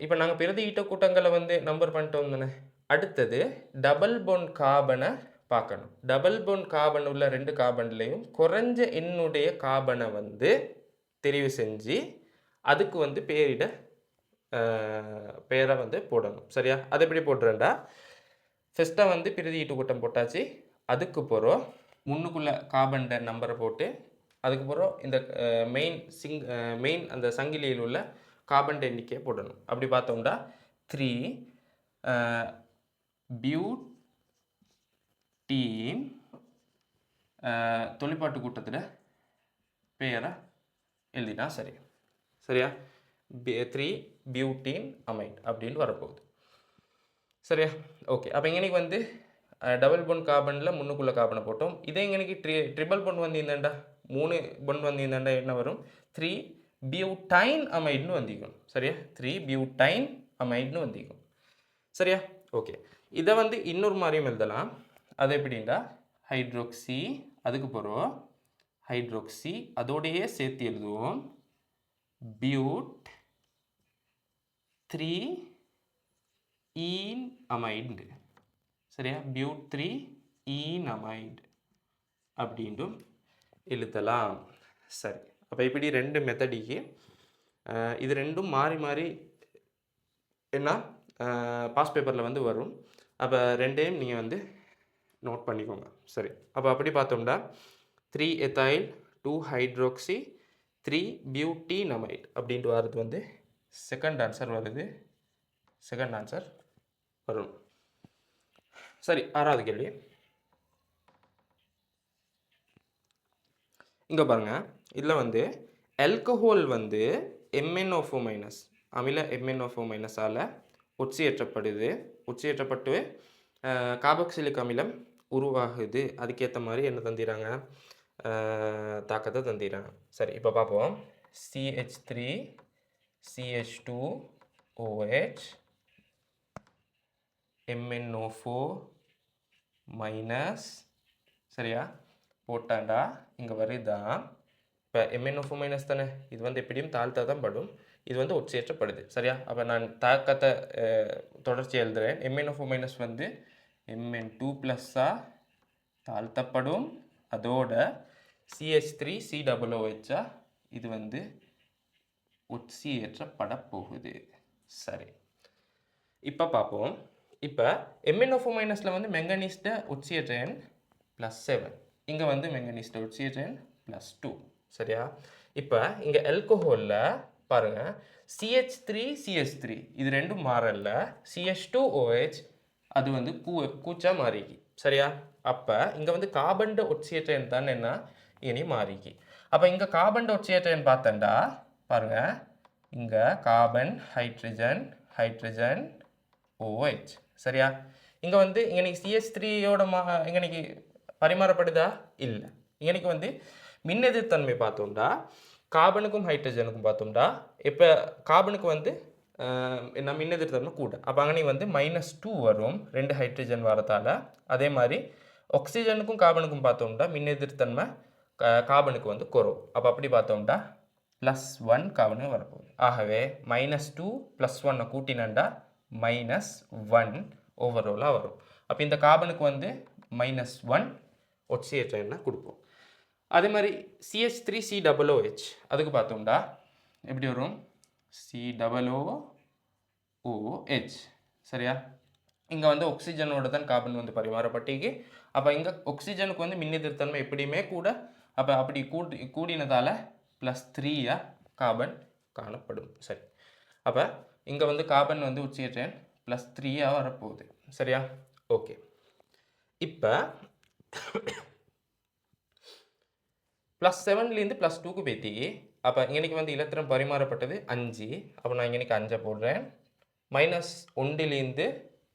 இப்போ நாங்கள் பிரதியீட்ட கூட்டங்களை வந்து நம்பர் பண்ணிட்டோம் தானே. அடுத்தது டபுள் பாண்ட் கார்பனை பார்க்கணும். டபுள் பாண்ட் கார்பன் உள்ள 2 கார்பன்லேயும் குறைஞ்ச எண்ணுடைய கார்பனை வந்து தெரிவு செஞ்சு அதுக்கு வந்து பேரை வந்து போடணும். சரியா? அது எப்படி போடுறேன்டா, ஃபஸ்ட்டாக வந்து பிரதியீட்டு கூட்டம் போட்டாச்சு, அதுக்கு பிறகு முன்னுக்குள்ள கார்பன் நம்பரை போட்டு அதுக்கப்புறம் இந்த மெயின் அந்த சங்கிலியில் உள்ள கார்பன் எண்ணிக்கையை போடணும். அப்படி பார்த்தோம்னா 3 பியூட்டீன் தொழிற்பாட்டு கூட்டத்தில் பெயரை எழுதினா சரி. சரியா? 3 பியூட்டீன் அமைட் அப்படின்னு வரப்போகுது. சரியா? ஓகே. அப்போ இங்கனைக்கு வந்து டபுள் பாண்ட் கார்பனில் முன்னுக்குள்ள கார்பனை போட்டோம். இதே இங்கனைக்கு ட்ரிபிள் பாண்ட் வந்திருந்தாண்டா, 3 பாண்ட் வந்திருந்தாண்டா என்ன வரும், 3 பியூட்டைன் அமைட்னு வந்திக்கணும். சரியா? 3 பியூட்டைன் அமைட்னு வந்திருக்கும். சரியா? ஓகே. இதை வந்து இன்னொரு மாதிரியும் எழுதலாம். அது எப்படின்னா ஹைட்ரோக்சி, அதுக்கு பிறகு ஹைட்ரோக்சி அதோடையே சேர்த்து எழுதுவோம் பியூட் 3 ஈன் அமைடு. சரியா? பியூட் 3 ஈன் அமைடு அப்படின்ட்டும் எழுதலாம். சரி, அப்போ இப்படி ரெண்டு மெத்தடிக்கு இது ரெண்டும் மாறி மாறி என்ன பாஸ் பேப்பரில் வந்து வரும். அப்போ ரெண்டையும் நீங்கள் வந்து நோட் பண்ணிக்கோங்க. சரி, அப்போ அப்படி பார்த்தோம்னா 3 எத்தைல் 2 ஹைட்ரோக்சி 3 பியூட்டினமைட் அப்படின்ட்டு வர்றது வந்து செகண்ட் ஆன்சர் வருது. செகண்ட் ஆன்சர் வரும். சரி, ஆறாவது கேள்வி. இங்கே பாருங்கள், இதில் வந்து ஆல்கஹால் வந்து MnO4 மைனஸ் அமில MnO4 மைனஸால் ஒட்சியேற்றப்பட்டு கார்பாக்சிலிக் அமிலம் உருவாகுது. அதுக்கேற்ற மாதிரி என்ன தந்திராங்க, தாக்கத்தை தந்திராங்க. சரி, இப்போ பார்ப்போம். CH3 CH2OH MnO4 minus. சரியா? போட்டாண்டா இங்கே வருதா. இப்போ MnO4 மைனஸ் தானே, இது வந்து எப்படியும் தாழ்த்தா தான் படும், இது வந்து ஒட்சியேற்றப்படுது. சரியா? அப்போ நான் தாக்கத்தை தொடர்ச்சி எழுதுகிறேன். MnO4 மைனஸ் வந்து Mn2 ப்ளஸ்ஸாக தாழ்த்தப்படும். அதோட CH3 COOH இது வந்து ஒட்சியேற்றப்பட போகுது. சரி, இப்போ பார்ப்போம். இப்போ MnO4 மைனஸில் வந்து மெங்கனீஸ்ட ஒட்சியேற்ற எண் +7, இங்கே வந்து மெங்கனீஸ்ட ஒட்சியேற்ற எண் +2. சரியா? இப்போ இங்கே ஆல்கஹாலில் பாருங்கள், CH3 இது ரெண்டும் மாறல. CH2OH அது வந்து கூச்சா மாறிக்கி. சரியா? அப்போ இங்கே வந்து கார்பன் ஒட்சியேற்ற எண் தான் என்ன இனி மாறிக்கி. அப்போ இங்கே கார்பன் ஒட்சியேற்ற எண் பார்த்தண்டா பாருங்கள், இங்கே கார்பன் ஹைட்ரஜன் ஹைட்ரஜன் OH. சரியா? இங்கே வந்து இங்கே CH3யோட இங்கே பரிமாறப்படுதா? இல்லை. இங்கே வந்து மின்னெதிர்த்தன்மை பார்த்தோம்டா கார்பனுக்கும் ஹைட்ரஜனுக்கும் பார்த்தோம்டா, இப்போ கார்பனுக்கு வந்து என்ன மின்னெதிர்த்தன்மை கூட. அப்போ அங்கே வந்து -2 வரும் 2 ஹைட்ரஜன் வரத்தால். அதே மாதிரி ஆக்சிஜனுக்கும் கார்பனுக்கும் பார்த்தோம்டா மின்னெதிர்த்தன்மை கார்பனுக்கு வந்து குறவு. அப்போ அப்படி பார்த்தோம்டா +1 கார்பனுக்கு வரப்போகுது. ஆகவே -2 +1 கூட்டினண்டா -1 ஓவராலாக வரும். அப்போ இந்த கார்பனுக்கு வந்து -1 ஒட்சியேற்ற எண்ணை கொடுப்போம். அதே மாதிரி CH3 COOH அதுக்கு பார்த்தோம்டா எப்படி வரும், COOH. சரியா? இங்கே வந்து ஆக்சிஜனோட தான் கார்பன் வந்து பரிமாறப்பட்டிருக்கு. அப்போ இங்கே ஆக்சிஜனுக்கு வந்து மின்னெதிர்த்தன்மை எப்படியுமே கூட. அப்போ அப்படி கூடினதால் +3 கார்பன் காணப்படும். சரி, அப்போ இங்கே வந்து கார்பன் வந்து ஒட்சியேற்ற எண் +3 வரப்போகுது. சரியா? ஓகே. இப்போ +7லேருந்து +2க்கு பேத்தி. அப்போ இன்றைக்கி வந்து இலத்திரம் பரிமாறப்பட்டது 5. அப்போ நான் இன்றைக்கி 5 போடுறேன். -1லேருந்து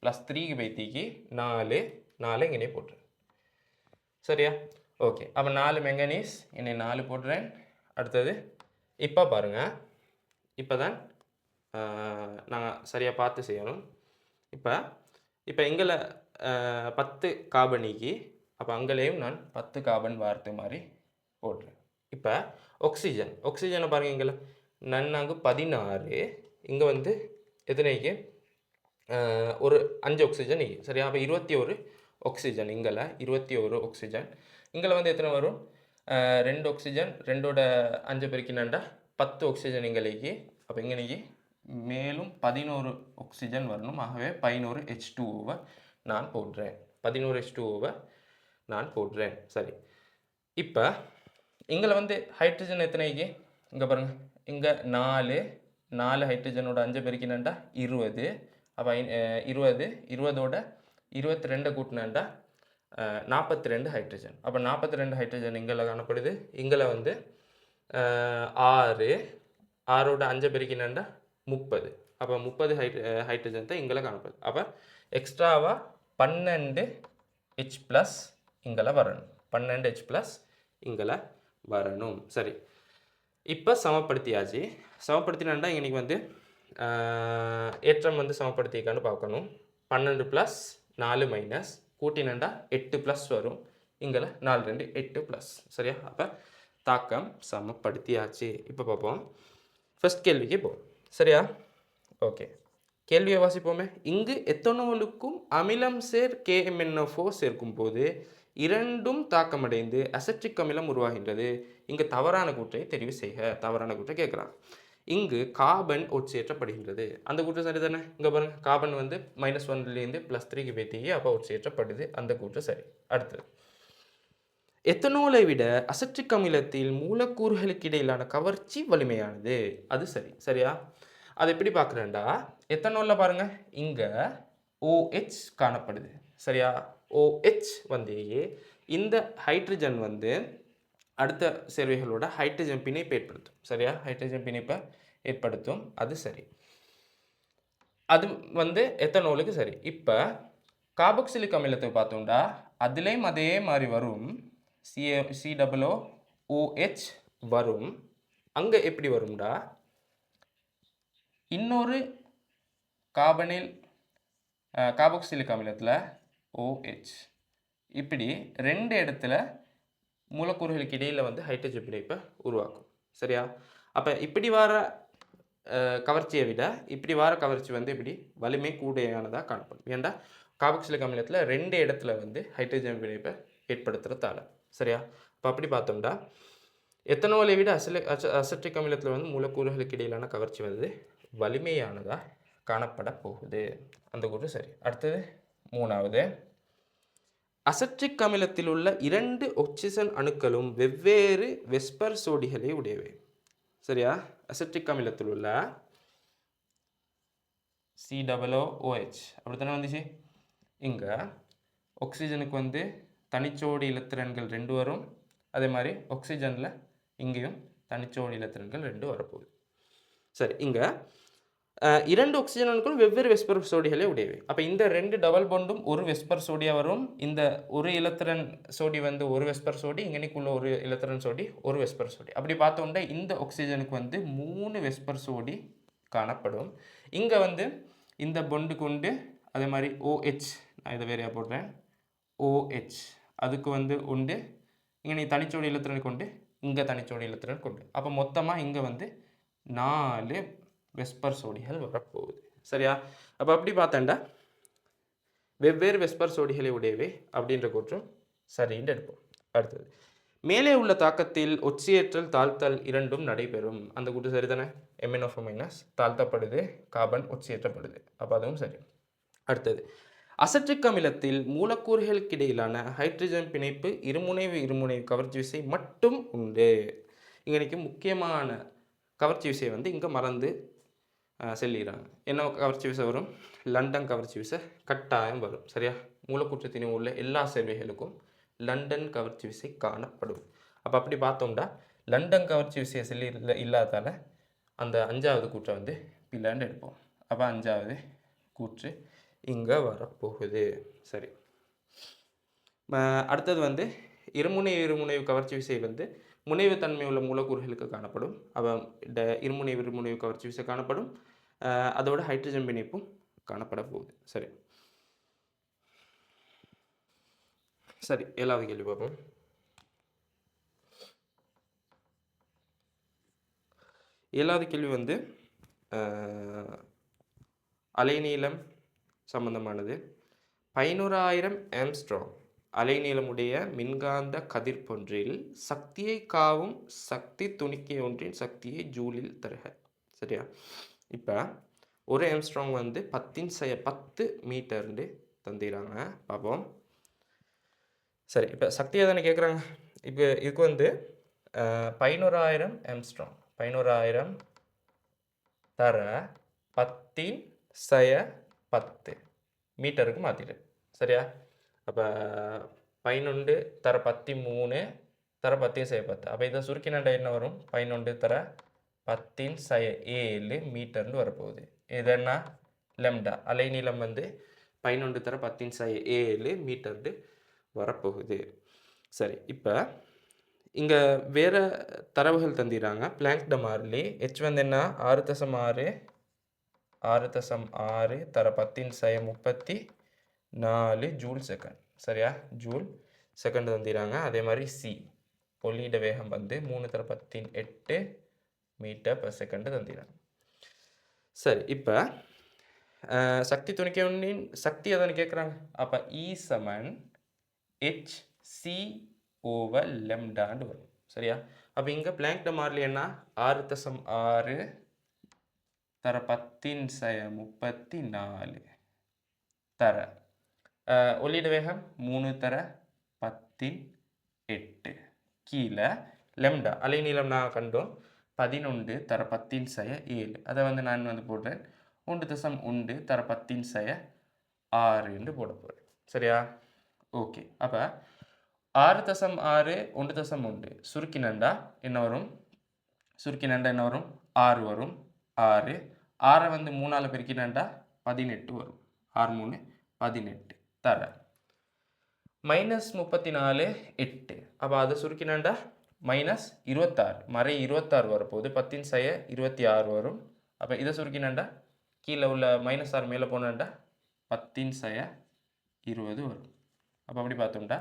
+3க்கு பேத்திக்கு 4 இங்கே போட்டுறேன். சரியா? ஓகே. அப்போ 4 மெங்கனீஸ் இன்னை 4 போடுறேன். அடுத்தது இப்போ பாருங்கள், இப்போ தான் நாங்கள் சரியாக பார்த்து செய்யணும். இப்போ இங்கே 10 கார்பனிக்கு, அப்போ அங்கேயும் நான் 10 கார்பன் வார்த்தை மாதிரி போடுறேன். இப்போ ஆக்சிஜனை பாருங்கள், இங்கே நன்னாங்கு 16, இங்கே வந்து எத்தனைக்கு ஒரு 5 ஆக்சிஜன். சரியா? அப்போ 21 ஆக்சிஜன். இங்கே 21 ஆக்சிஜன். இங்கே வந்து எத்தனை வரும், 2 ஆக்சிஜன் 2ஓட 5 பெருக்கினாண்டா 10 ஆக்சிஜன் இங்கேக்கு. அப்போ இங்கே மேலும் 11 ஆக்சிஜன் வரணும். ஆகவே 11 H2O நான் போடுறேன். 11 H2O நான் போடுறேன். சரி, இப்போ இங்கே வந்து ஹைட்ரஜன் எத்தனைக்கு, இங்கே பாருங்கள், இங்கே 4 ஹைட்ரஜனோட 5 பெருக்கினாண்டா 20. அப்போ 20ஓட 22 கூட்டினாண்டா 42 ஹைட்ரஜன். அப்போ 42 ஹைட்ரஜன் இங்கே காணப்படுது. இங்கே வந்து 6ஓட 5 பெருக்கினாண்டா 30. அப்போ 30 ஹைட்ரஜன் தான் இங்கே காணப்படுது. அப்போ எக்ஸ்ட்ராவாக 12 H+ இங்கே வரணும். 12 H+ இங்கே வரணும். சரி, இப்போ சமப்படுத்தியாச்சு. சமப்படுத்தினாண்டா இன்றைக்கி வந்து ஏற்றம் வந்து சமப்படுத்திக்கான்னு பார்க்கணும். 12 + 4 மைனஸ் கூட்டினண்டா 8 ப்ளஸ் வரும். இங்கே 4 2 8 ப்ளஸ். சரியா? அப்போ தாக்கம் சமப்படுத்தியாச்சு. இப்போ பார்ப்போம். ஃபர்ஸ்ட் கேள்விக்கு போவோம். சரியா? ஓகே, கேள்வியை வாசிப்போமே. இங்கு எத்தனோலுக்கும் அமிலம் சேர் KMnO4 சேர்க்கும் போது இரண்டும் தாக்கமடைந்து அசெட்டிக் அமிலம் உருவாகின்றது. இங்கு தவறான கூற்றை தெரிவு செய்க. தவறான கூற்றை கேட்குறான். இங்கு கார்பன் ஒட்சியேற்றப்படுகின்றது. அந்த கூற்று சரி தானே? இங்கே பாருங்க, கார்பன் வந்து -1லேருந்து +3க்கு பேத்தியே, அப்போ ஒட்சியேற்றப்படுது. அந்த கூற்று சரி. அடுத்தது, எத்தனோலை விட அசெட்டிக் அமிலத்தில் மூலக்கூறுகளுக்கு இடையிலான கவர்ச்சி வலிமையானது. அது சரி. சரியா? அது எப்படி பார்க்குறேன்டா, எத்தனோலில் பாருங்க, இங்கே OH காணப்படுது. சரியா? OH வந்து இந்த ஹைட்ரஜன் வந்து அடுத்த சேர்வைகளோட ஹைட்ரஜன் பிணைப்பை ஏற்படுத்தும். சரியா? ஹைட்ரஜன் பிணைப்பை ஏற்படுத்தும். அது சரி. அது வந்து எத்தனோலுக்கு சரி. இப்போ கார்பாக்சிலிக் அமிலத்தை பார்த்தோம்டா, அதுலேயும் அதே மாதிரி வரும். COOH வரும். அங்கே எப்படி வரும்டா, இன்னொரு கார்பாக்சிலிக் அமிலத்தில் OH இப்படி 2 இடத்துல மூலக்கூறுகளுக்கு இடையில் வந்து ஹைட்ரஜன் பிணைப்பை உருவாக்கும். சரியா? அப்போ இப்படி வர கவர்ச்சியை விட இப்படி வர கவர்ச்சி வந்து இப்படி வலிமை கூடையானதாக காணப்படும். ஏன்டா கார்பாக்சிலிக் அமிலத்தில் 2 இடத்துல வந்து ஹைட்ரஜன் பிணைப்பை ஏற்படுத்துகிறதால. சரியா? இப்போ அப்படி பார்த்தோம்னா எத்தனோலை விட அசெட்டிக் அமிலத்தில் வந்து மூலக்கூறுகளுக்கு இடையிலான கவர்ச்சி வந்து வலிமையானதாக காணப்பட போகுது. அந்த கூற்று சரி. அடுத்தது 3வது, அசெட்டிக் அமிலத்தில் உள்ள 2 ஆக்சிஜன் அணுக்களும் வெவ்வேறு வெஸ்பர் சோடிகளை உடையவை. சரியா? அசெட்டிக் அமிலத்தில் உள்ள COOH அப்படித்தானே வந்துச்சு. இங்கே ஆக்சிஜனுக்கு வந்து தனிச்சோடி இலத்திரன்கள் 2 வரும். அதே மாதிரி ஆக்சிஜனில் இங்கேயும் தனிச்சோடி இலத்திரன்கள் 2 வரப்போகுது. சரி, இங்கே 2 ஆக்சிஜன் அணுக்களும் வெவ்வேறு வெஸ்பர் சோடிகளை உடையவை. அப்போ இந்த 2 டபுள் பாண்டும் ஒரு வெஸ்பர் சோடியாக வரும். இந்த ஒரு இலத்திரன் சோடி வந்து ஒரு வெஸ்பர் சோடி, இங்கனைக்குள்ள ஒரு இலத்திரன் சோடி ஒரு வெஸ்பர் சோடி. அப்படி பார்த்தோம்னா இந்த ஆக்சிஜனுக்கு வந்து 3 வெஸ்பர் சோடி காணப்படும். இங்கே வந்து இந்த பொண்டு கொண்டு அதே மாதிரி OH, நான் இதை வேறையாக போடுறேன், OH அதுக்கு வந்து உண்டு. இங்கே நீ தனிச்சோடி இலத்திரன் கொண்டு, இங்கே தனிச்சோடி இலத்திரன் கொண்டு. அப்போ மொத்தமாக இங்கே வந்து 4 வெஸ்பர் சோடிகள் வரப்போகுது. சரியா? அப்போ அப்படி பார்த்தேன்டா வெவ்வேறு வெஸ்பர் சோடிகளை உடையவை அப்படின்ற கூற்றும் சரின்னு எடுப்போம். அடுத்தது, மேலே உள்ள தாக்கத்தில் ஒட்சியேற்றல் தாழ்த்தல் இரண்டும் நடைபெறும். அந்த கூற்று சரி தானே? MnO4- தாழ்த்தப்படுது, carbon ஒட்சியேற்றப்படுது. அப்போ அதுவும் சரி. அடுத்தது, அசெட்டிக் அமிலத்தில் மூலக்கூறுகளுக்கு இடையிலான ஹைட்ரஜன் பிணைப்பு இருமுனை கவர்ச்சி விசை மட்டும் உண்டு. இங்கே முக்கியமான கவர்ச்சி விசை வந்து இங்கே மறந்து சொல்லிடுறாங்க. என்ன கவர்ச்சி விசை வரும்? லண்டன் கவர்ச்சி விசை கட்டாயம் வரும். சரியா? மூலக்கூற்றத்தின் உள்ள எல்லா சேர்வைகளுக்கும் லண்டன் கவர்ச்சி விசை காணப்படும். அப்போ அப்படி பார்த்தோம்னா லண்டன் கவர்ச்சி விசையை சொல்லி இல்லாதால அந்த 5வது கூற்றை வந்து பிள்ளைன்னு எடுப்போம். அப்போ 5வது கூற்று இங்கே வரப்போகுது. சரி, அடுத்தது வந்து இருமுனை கவர்ச்சி விசை வந்து முனைவு தன்மை உள்ள மூலக்கூறுகளுக்கு காணப்படும். அப்போ இருமுனை கவர்ச்சி விசை காணப்படும். அதோட ஹைட்ரஜன் பிணைப்பும் காணப்பட போகுது. சரி சரி 7வது கேள்வி பார்ப்போம். ஏழாவது கேள்வி வந்து அலைநீளம் சம்பந்தமானது. 11,000 ஆம்ஸ்ட்ராங் அலைநீளமுடைய மின்காந்த கதிர்பொன்றில் சக்தியை காவும் சக்தி துணிக்கை ஒன்றின் சக்தியை ஜூலில் தருக. சரியா? இப்போ ஒரு ஆம்ஸ்ட்ராங் வந்து 10 மீட்டர்னு தந்துடுறாங்க. பார்ப்போம். சரி, இப்போ சக்தியை தானே கேட்குறாங்க. இப்போ இதுக்கு வந்து 11,000 ஆம்ஸ்ட்ராங் 11,000 தர 10⁻10 மீட்டருக்கு மாற்றிடு. சரியா? அப்போ 11 தர 13 தர 10⁻10. அப்போ இதை சுருக்கினாண்டா என்ன வரும்? 11 தர 10⁻7 மீட்டர்னு வரப்போகுது. இது என்ன? லெம்டா. அலைநீளம் வந்து 11 தர 10⁻7 மீட்டர்னு வரப்போகுது. சரி, இப்போ இங்கே வேறு தரவுகள் தந்திடுறாங்க. பிளாங்க் மாறிலி H வந்து என்ன? 6.6 6.6 தர 10⁻34 ஜூல் செகண்ட். சரியா? ஜூல் செகண்ட் தந்திராங்க. அதே மாதிரி சி ஒளியிட வேகம் வந்து 3 தர 10⁸ மீட்டர் per செகண்ட் தந்திராங்க. சரி, இப்போ சக்தி துணிக்கையின் சக்தி எதன்னு கேட்குறாங்க. அப்போ E சமன் hc/λன்னு வரும். சரியா? அப்போ இங்கே பிளாங்க்ட மாறிலி என்ன? 6.6 தர 10⁻34 தர ஒளியிட வேகம் 3 தர 10⁸ கீழே லெம்டா அலைநீளம் நான் கண்டோம் 11 தர 10⁻7. அதை வந்து நான் வந்து போடுறேன் 1.1 தர 10⁻6 என்று போட போகிறேன். சரியா? ஓகே. அப்போ 6.6 1.1 சுருக்கினண்டா என்ன வரும்? 6 வரும். 6 வந்து 3ஆல் பெருக்கினண்டா 18 வரும். 6 3 18 தர -34 8. அப்போ அதை சுருக்கினண்டா -26 மறை 26 வரப்போகுது. 10⁻26 வரும். அப்போ இதை சுருக்கினண்டா கீழே உள்ள -6 மேலே போனண்டா 10⁻20 வரும். அப்போ அப்படி பார்த்தோம்டா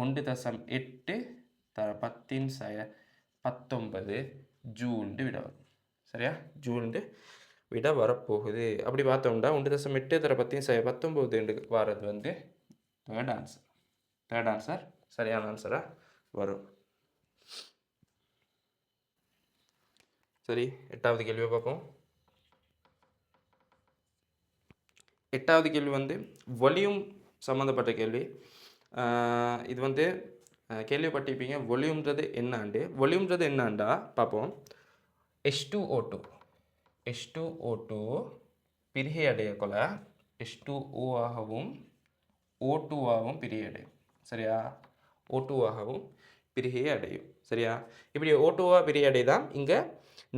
1.8 தர 10⁻19 ஜூல்ண்டு விட வரும். சரியா? ஜூல்ண்டு விட வரப்போகுது. அப்படி பார்த்தோம்டா 1.8 தர 10⁻19 வரது வந்து தேர்ட் ஆன்சர் சரியான ஆன்சராக வரும். சரி, 8வது கேள்வியை பார்ப்போம். 8வது கேள்வி வந்து வால்யூம் சம்மந்தப்பட்ட கேள்வி. இது வந்து கேள்விப்பட்டிருப்பீங்க. வால்யூம்ன்றது என்னாண்டு. வால்யூம்ன்றது என்னாண்டா பார்ப்போம். H2O2 பிரிகை அடையக்கொள்ள H2O ஆகவும் O2 ஆகவும் பிரிகை அடையும். சரியா? O2 ஆகவும் பிரிகை அடையும். சரியா? இப்படி O2 பிரிகை அடைதான் இங்கே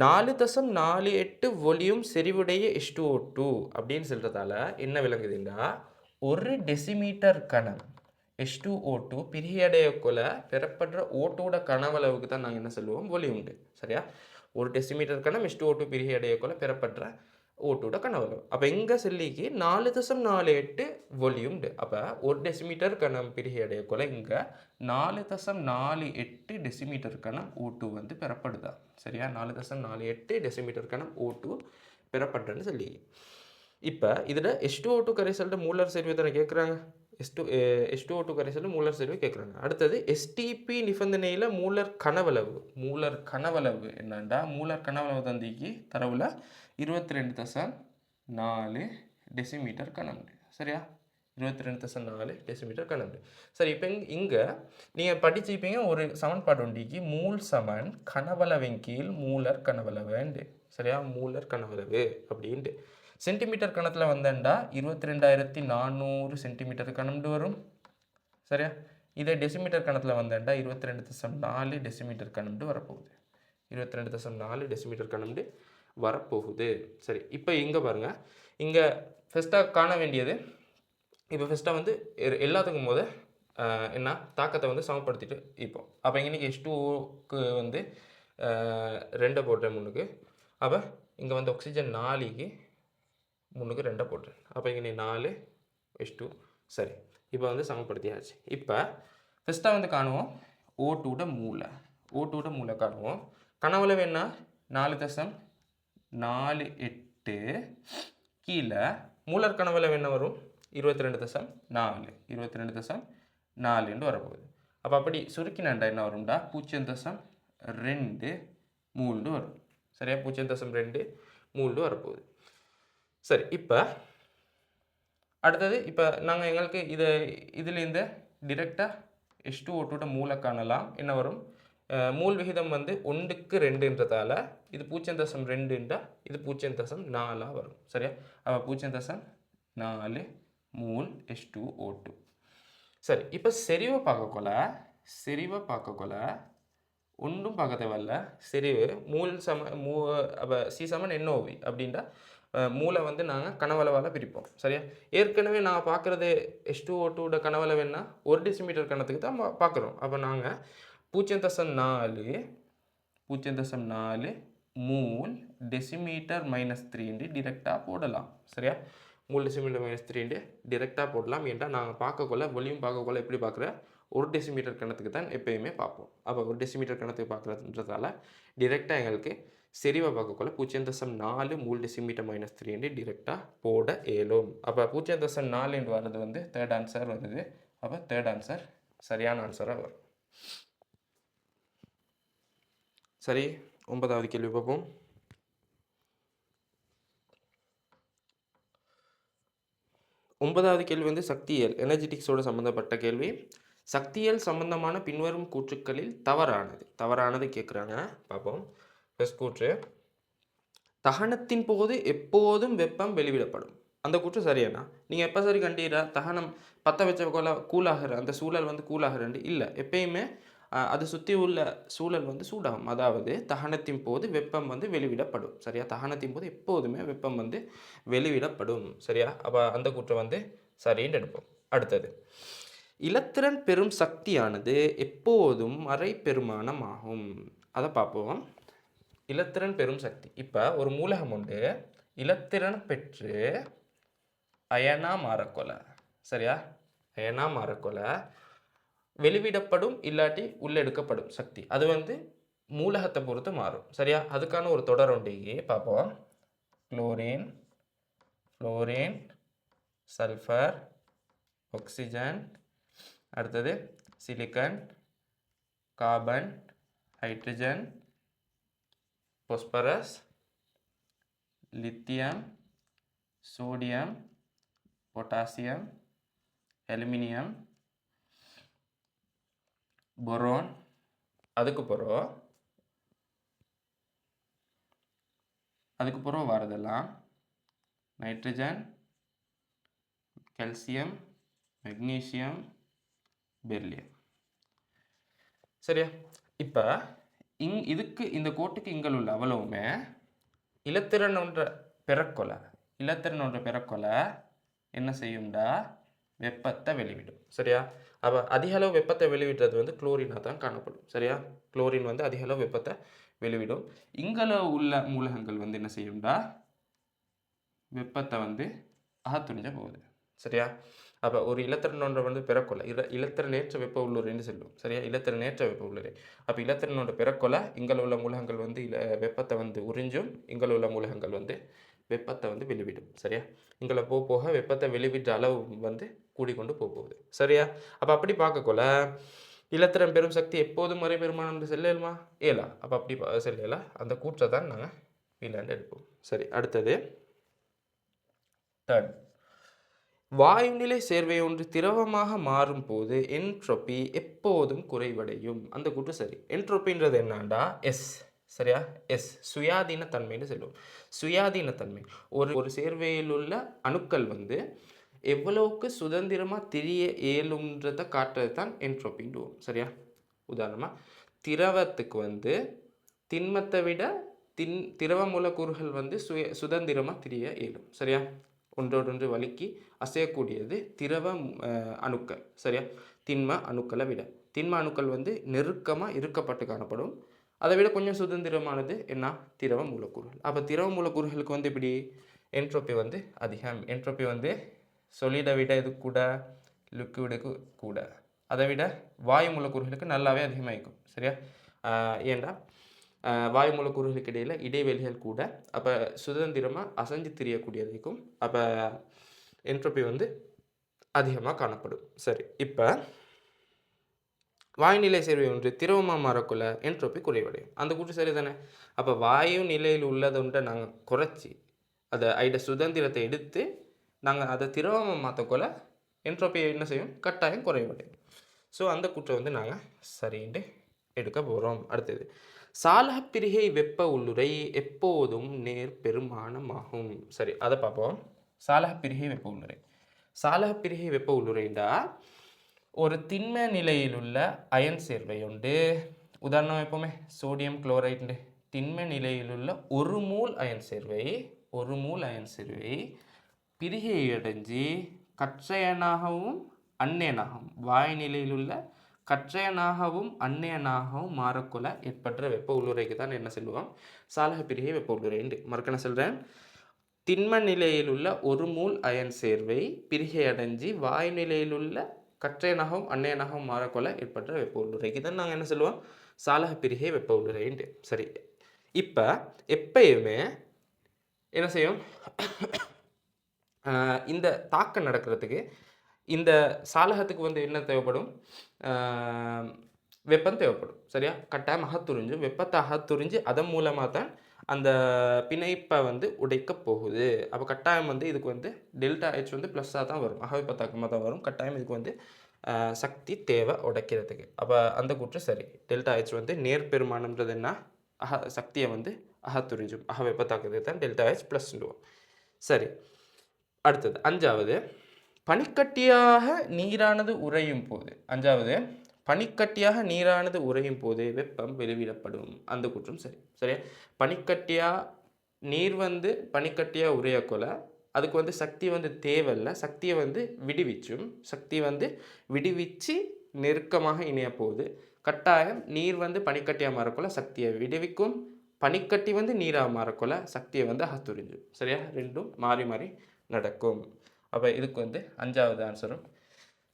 4.48 வால்யூம் செறிவுடைய H2O2 அப்படின்னு சொல்கிறதால என்ன விளங்குதுன்னா 1 டெசிமீட்டர் கணம் H2O2 பிரிகையடையக்குள்ள பெறப்படுற O2 கனவளவுக்கு தான் நாங்கள் என்ன சொல்லுவோம்? வால்யூம்ண்டு. சரியா? 1 டெசிமீட்டர் கணம் H2O2 பிரிகையடையக்குள்ள பெறப்படுற O2 கனவளவு. அப்போ இங்கே சொல்லிக்கு 4.48 வால்யூம்ண்டு. அப்போ 1 டெசிமீட்டர் கணம் பிரிகையடையக்குள்ள இங்கே 4.48 டெசிமீட்டர் கணம் O2 வந்து பெறப்படுதா. சரியா? 4.48 டெசிமீட்டர் கணம் O2 பெறப்படுறன்னு சொல்லி. இப்போ இதில் H2O2 கரைசல்ட மூலர் செறிவு தானே கேட்குறாங்க. H2O2 கரைசல் மூலர் செறிவு கேட்குறாங்க. அடுத்தது STP நிபந்தனையில் மூலர் கனவளவு என்னண்டா மூலர் கனவளவு தந்திக்கு தரவுல 22.4 டெசிமீட்டர் கணம்ண்டு. சரியா? 22.4 டெசிமீட்டர் கணம்ண்டு. சரி, இப்போ இங்கே நீங்கள் படிச்சிருப்பீங்க ஒரு சமன்பாடு உண்டிக்கு மூல் சமன் கனவளவின் கீழ் மூலர் கனவளவுண்டு. சரியா? மூலர் கனவளவு அப்படின்ட்டு சென்டிமீட்டர் கணத்தில் வந்தேன்டா 22,400 சென்டிமீட்டர் கணம்ண்டு வரும். சரியா? இதே டெசிமீட்டர் கணத்தில் வந்தேன்டா 22.4 டெசிமீட்டர் கணம்ண்டு வரப்போகுது. 22.4 டெசிமீட்டர் கணம்ண்டு வரப்போகுது. சரி, இப்போ இங்கே பாருங்கள். இங்கே ஃபஸ்ட்டாக காண வேண்டியது இப்போ ஃபஸ்ட்டாக வந்து எல்லாத்துக்கும் போது என்ன தாக்கத்தை வந்து சமப்படுத்திட்டு இப்போ அப்போ இங்கே H2Oக்கு வந்து 2 போடுறேன் 3க்கு. அப்போ இங்கே வந்து ஆக்சிஜன் 4க்கு 3க்கு 2 போடுறேன். அப்போ இங்கே 4 H2. சரி, இப்போ வந்து சமப்படுத்தியாச்சு. இப்போ ஃபஸ்ட்டாக வந்து காணுவோம் O2 மூலை காணுவோம். கனவளவு என்ன? 4.48 கீழே மூலர் கனவளவு என்ன வரும்? 22.4 வரப்போகுது. அப்போ அப்படி சுருக்கினண்டா என்ன வரும்டா 0.2 மூல்டு வரும். சரியா? 0.2 மூல்டு வரப்போகுது. சரி, இப்போ அடுத்தது இப்போ நாங்கள் எங்களுக்கு இதுலேருந்து டிரெக்டாக H2O2 மூலை காணலாம். என்ன வரும்? மூல் விகிதம் வந்து 1:2ன்றதால இது 0.2 இது 0.4 வரும். சரியா? அப்போ 0.4 மூல் H2O2. சரி, இப்போ செறிவை பார்க்கக்கொள்ள ஒன்றும் பார்க்க தேவையில்ல. செறிவு மூல் அப்போ C சமன் NOV அப்படின்டா மூளை வந்து நாங்கள் கனவளவால் பிரிப்போம். சரியா? ஏற்கனவே நான் பார்க்குறது H2O2 கனவளவு என்ன 1 டெசிமீட்டர் கணத்துக்கு தான் பார்க்குறோம். அப்போ நாங்கள் 0.4 மூல் டெசிமீட்டர் -3 என்று டிரெக்டாக போடலாம். சரியா? மூல் டெசிமீட்டர் -3 என்று டிரெக்டாக போடலாம். ஏன்டா நாங்கள் பார்க்கக்குள்ள வால்யூம் பார்க்கக்குள்ள எப்படி பார்க்குற 1 டெசிமீட்டர் கணத்துக்கு தான் எப்பயுமே பார்ப்போம். அப்போ 1 டெசிமீட்டர் கணத்துக்கு பார்க்குறதுன்றதால டிரெக்டாக எங்களுக்கு செறிவை பார்க்கக்குள்ள 0.4 மூல் டெசிமீட்டர் -3 என்று டிரெக்டாக போட இயலும். அப்போ 0.4 என்று வர்றது வந்து தேர்ட் ஆன்சர் வருது. அப்போ தேர்ட் ஆன்சர் சரியான ஆன்சராக வரும். சரி, 9வது கேள்வி பார்ப்போம். ஒன்பதாவது கேள்வி வந்து சக்தியியல் எனர்ஜெட்டிக்ஸோட சம்மந்தப்பட்ட கேள்வி. சக்தியியல் சம்பந்தமான பின்வரும் கூற்றுக்களில் தவறானது கேட்குறாங்க. பார்ப்போம். ஃபர்ஸ்ட் கூற்று, தகனத்தின் போது எப்போதும் வெப்பம் வெளிவிடப்படும். அந்த கூற்று சரியானா? நீங்கள் எப்போ சரி கண்டீரா தகனம் பற்ற வச்ச கொலை கூலாகிற அந்த சூழல் வந்து கூலாகிறண்டு இல்லை, எப்பயுமே அது சுற்றி உள்ள சூழல் வந்து சூடாகும். அதாவது தகனத்தின் போது வெப்பம் வந்து வெளிவிடப்படும். சரியா? தகனத்தின் போது எப்போதுமே வெப்பம் வந்து வெளிவிடப்படும். சரியா? அப்போ அந்த கூற்றை வந்து சரின்னு எடுப்போம். அடுத்தது, இலத்திரன் பெறும் சக்தியானது எப்போதும் அரை பெருமானம் ஆகும். அதை பார்ப்போம். இலத்திரன் பெறும் சக்தி. இப்போ ஒரு மூலகம் உண்டு, இலத்திரன் பெற்று அயனா மாறக்கொலை. சரியா? அயனா மாறக்கொலை வெளிவிடப்படும் இல்லாட்டி உள்ளெடுக்கப்படும் சக்தி. அது வந்து மூலகத்தை பொறுத்து மாறும். சரியா? அதுக்கான ஒரு தொடர் ஒன்றையே பார்ப்போம். குளோரின், ஃப்ளோரின், சல்ஃபர், ஆக்சிஜன், அடுத்தது silicon, carbon, hydrogen, phosphorus, lithium, sodium, potassium, aluminium, boron, அதுக்கு பிறகு வரதெல்லாம் நைட்ரஜன், கால்சியம், மெக்னீசியம், பெர்லியம். சரியா? இப்போ இதுக்கு இந்த கோட்டுக்கு இங்கே உள்ள அவ்வளவுமே இலத்திரன் ஒன்ற பெறக்கொலை என்ன செய்யும்டா? வெப்பத்தை வெளிவிடும். சரியா? அப்போ அதிக அளவு வெப்பத்தை வெளிவிடுறது வந்து குளோரினாக தான் காணப்படும். சரியா? குளோரின் வந்து அதிக அளவு வெப்பத்தை வெளிவிடும். இங்களவு உள்ள மூலகங்கள் வந்து என்ன செய்யும்டா? வெப்பத்தை வந்து அகத்துணிஞ்ச போகுது. சரியா? அப்போ ஒரு இலத்திரன் ஒன்றை வந்து பெறக்கொலை இலத்திரனேற்ற வெப்ப உள்ளுரைன்னு சொல்லுவோம். சரியா? இலத்திரனேற்ற வெப்ப உள்ளுரை. அப்போ இலத்திரனோட பெறக்கொலை இங்கே உள்ள மூலகங்கள் வந்து வெப்பத்தை வந்து உறிஞ்சும், இங்கே உள்ள மூலகங்கள் வந்து வெப்பத்தை வந்து வெளிவிடும். சரியா? இங்கே போக வெப்பத்தை வெளிவிட்ட அளவு வந்து கூடிக்கொண்டு போகுது. சரியா? அப்போ அப்படி பார்க்கக்குள்ள இலத்திரன் பெரும் சக்தி எப்போதும் மறை பெருமானம் செல்லலுமா? ஏலா. அப்போ அப்படி செல்லல. அந்த கூற்றை தான் நாங்கள் வீலாண்டு எடுப்போம். சரி, அடுத்தது தேர்ட், வாயுநிலை சேர்வை ஒன்று திரவமாக மாறும் போது என்ட்ரோபி எப்போதும் குறைவடையும். அந்த கூற்று சரி. என்ட்ரோபின்றது என்னண்டா? எஸ். சரியா? எஸ், சுயாதீன தன்மைன்னு சொல்லுவோம். சுயாதீன தன்மை ஒரு சேர்வையில் உள்ள அணுக்கள் வந்து எவ்வளவுக்கு சுதந்திரமாக திரிய இயலும்ன்றதை காட்டுறது தான் என்ட்ரோபின்டுவோம். சரியா? உதாரணமாக திரவத்துக்கு வந்து திண்மத்தை விட திரவ மூலக்கூறுகள் வந்து சுதந்திரமாக திரிய இயலும். சரியா? ஒன்றோடொன்று வலிக்கி அசையக்கூடியது திரவ அணுக்கள். சரியா? திண்ம அணுக்களை விட திண்ம அணுக்கள் வந்து நெருக்கமாக இருக்கப்பட்டு காணப்படும். அதை விட கொஞ்சம் சுதந்திரமானது என்ன? திரவ மூலக்கூறுகள். அப்போ திரவ மூலக்கூறுகளுக்கு வந்து இப்படி என்ட்ரோபி வந்து அதிகம். என்ட்ரோபி வந்து சொலிடை விட இது கூட, லிக்விடுக்கு கூட. அதை விட வாயு மூலக்கூறுகளுக்கு நல்லாவே அதிகமாகிக்கும். சரியா? ஏண்டா வாயு மூலக்கூறுகளுக்கு இடையில் இடைவெளிகள் கூட. அப்போ சுதந்திரமாக அசைஞ்சு திரியக்கூடியதுக்கும் அப்போ என்ட்ரோபி வந்து அதிகமாக காணப்படும். சரி, இப்போ வாயுநிலை சேர்வை ஒன்று திரவமாக மாறக்குள்ள என்ட்ரோபி குறைவடையும். அந்த கூற்று சரி தானே? அப்போ வாயு நிலையில் உள்ளதொன்றை நாங்கள் குறைச்சி அதை சுதந்திரத்தை எடுத்து நாங்கள் அதை திரவமாக மாற்றக்குள்ள என்ட்ரோபி என்ன செய்யும்? கட்டாயம் குறைவடையும். ஸோ அந்த கூற்றை வந்து நாங்கள் சரின்னு எடுக்க போகிறோம். அடுத்தது, சாலகப்பிரிகை வெப்ப உள்ளுரை எப்போதும் நேர் பெருமானமாகும். சரி, அதை பார்ப்போம். சாலகப்பிரிகை வெப்ப உள்ளுரை. சாலகப்பிரிகை வெப்ப உள்ளுரைண்டா ஒரு திண்ம நிலையில் உள்ள அயன் சேர்வை உண்டு. உதாரணம் எப்போவுமே சோடியம் குளோரைடு. திண்ம நிலையில் உள்ள ஒரு மூல் அயன் சேர்வை பிரிகை அடைஞ்சு கற்றையனாகவும் அந்நியனாகவும் வாயு நிலையில் உள்ள கற்றையனாகவும் அன்னையனாகவும் மாறக்கொள்ள ஏற்பட்ட வெப்ப உள்ளுரைக்கு தான் என்ன சொல்லுவோம், சாலக பிரிகை வெப்ப உள்ளுரை. மறக்கணும் சொல்கிறேன். திண்ம நிலையில் உள்ள ஒரு மூல் அயன் சேர்வை பிரிகை அடைஞ்சி வாயு நிலையில் உள்ள கற்றையனாகவும் அன்னையனாகவும் மாறக்கொள்ள ஏற்பட்ட வெப்ப உள்ளுரைக்கு தான் நாங்கள் என்ன சொல்லுவோம், சாலக பிரிகை வெப்ப உள்ளுரைண்டு. சரி, இப்போ எப்பயுமே என்ன செய்யும், இந்த தாக்கம் நடக்கிறதுக்கு இந்த சாலகத்துக்கு வந்து என்ன தேவைப்படும், வெப்பம் தேவைப்படும். சரியா, கட்டாயம் அகத்துறிஞ்சு வெப்பத்தை அகத்துறிஞ்சு அதன் மூலமாக தான் அந்த பிணைப்பை வந்து உடைக்க போகுது. அப்போ கட்டாயம் வந்து இதுக்கு வந்து டெல்டா ஹெச் வந்து ப்ளஸ்ஸாக தான் வரும், அகவெப்ப தாக்கமாக தான் வரும். கட்டாயம் இதுக்கு வந்து சக்தி தேவை உடைக்கிறதுக்கு. அப்போ அந்த கூற்று சரி. டெல்டா ஹெச் வந்து நேர்பெருமானம்ன்றது என்ன, சக்தியை வந்து அகத்துறிஞ்சும், அகவெப்ப தாக்கத்துக்கு தான் டெல்டா ஹெச் ப்ளஸ்ன்னுவோம். சரி, அடுத்தது 5வது, பனிக்கட்டியாக நீரானது உறையும் போது, 5வது பனிக்கட்டியாக நீரானது உறையும் போது வெப்பம் வெளிவிடப்படும். அந்த குற்றம் சரி. சரியா, பனிக்கட்டியாக நீர் வந்து பனிக்கட்டியாக உறையக்கொள்ள அதுக்கு வந்து சக்தி வந்து தேவையில்லை, சக்தியை வந்து விடுவிச்சும், சக்தி வந்து விடுவிச்சு நெருக்கமாக இணைய போகுது. கட்டாயம் நீர் வந்து பனிக்கட்டியாக மாறக்கொள்ள சக்தியை விடுவிக்கும், பனிக்கட்டி வந்து நீராக மாறக்கொள்ள சக்தியை வந்து அகத்துறிஞ்சும். சரியா, ரெண்டும் மாறி மாறி நடக்கும். அப்போ இதுக்கு வந்து 5வது ஆன்சரும்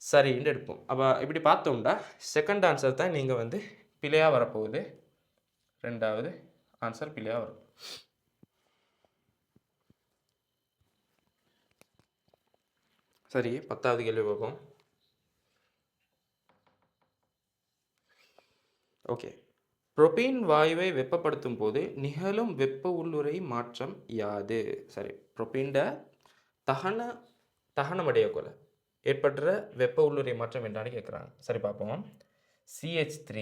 சரின்னு எடுப்போம். அப்போ இப்படி பார்த்தோம்னா செகண்ட் ஆன்சர் தான் நீங்கள் வந்து பிழையாக வரப்போகுது, 2வது ஆன்சர் பிழையாக வரும். சரி, 10வது கேள்வி பார்ப்போம். ஓகே, புரோபீன் வாயுவை வெப்பப்படுத்தும் போது நிகழும் வெப்ப உள்ளுரை மாற்றம் யாது? சரி, புரோபீன்ட தகனமடைய கொலை ஏற்படுற வெப்ப உள்ளுரை மாற்றம் என்றான்னு கேட்குறாங்க. சரி, பார்ப்போம். CH3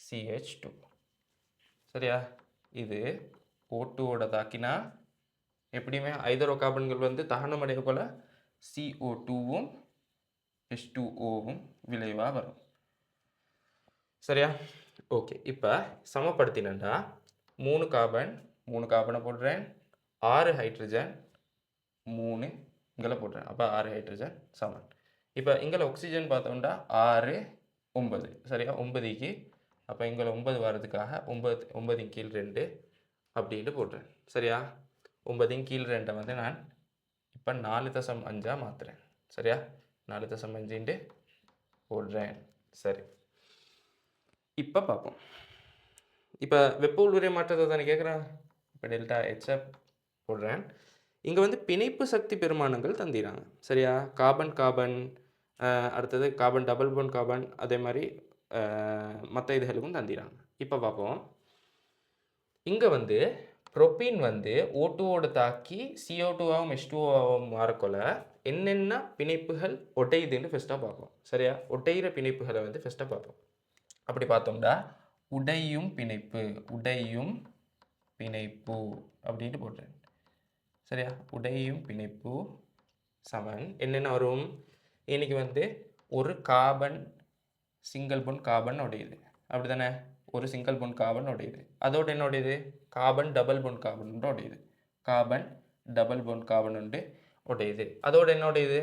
CH2. சரியா, இது O2ஓட தாக்கினா எப்படியுமே ஐதரோ கார்பன்கள் வந்து தகனமடைய கொள்ள CO2வும் H2Oவும் விளைவாக வரும். சரியா, ஓகே. இப்போ சமப்படுத்தினா 3 கார்பனை போடுறேன், 6 ஹைட்ரஜன் 3 இங்கே போடுறேன். அப்போ 6 ஹைட்ரஜன் சமன். இப்போ இங்கே ஆக்சிஜன் பார்த்தோம்னா 6 9. சரியா, 9க்கு அப்போ இங்கே 9 வரதுக்காக 9 கீழ் 2 அப்படின்ட்டு போடுறேன். சரியா, 9 கீழ் 2 வந்து நான் இப்போ 4.5 மாற்றுறேன். சரியா, 4.5 போடுறேன். சரி, இப்போ பார்ப்போம். இப்போ வெப்ப உள்ளுரை மாற்றத்தை தானே கேட்குறேன். இப்போ டெல்டா ஹெச்சை போடுறேன். இங்கே வந்து பிணைப்பு சக்தி பெருமானங்கள் தந்திராங்க. சரியா, கார்பன் அடுத்தது கார்பன் டபுள் பாண்ட் கார்பன், அதே மாதிரி மற்ற இதுகளுக்கும் தந்திராங்க. இப்போ பார்ப்போம். இங்கே வந்து புரோபீன் வந்து O2ஓட தாக்கி CO2ஆகவும் H2ஓவும் மாறக்கொள்ள என்னென்ன பிணைப்புகள் ஒட்டையுதுன்னு ஃபஸ்ட்டாக பார்ப்போம். சரியா, ஒட்டையிற பிணைப்புகளை வந்து ஃபஸ்ட்டாக பார்ப்போம். அப்படி பார்த்தோம்னா உடையும் பிணைப்பு அப்படின்ட்டு போடுறேன். சரியா, உடையும் பிணைப்பு சமன் என்னென்ன வரும், இன்னைக்கு வந்து ஒரு கார்பன் சிங்கிள் பாண்ட் கார்பன் உடையுது, அப்படி தானே, ஒரு சிங்கிள் பாண்ட் கார்பன் உடையுது. அதோட என்ன உடையுது, கார்பன் டபுள் பாண்ட் கார்பன் உடையுது, கார்பன் டபுள் பாண்ட் கார்பன் உடையுது. அதோட என்ன உடையுது,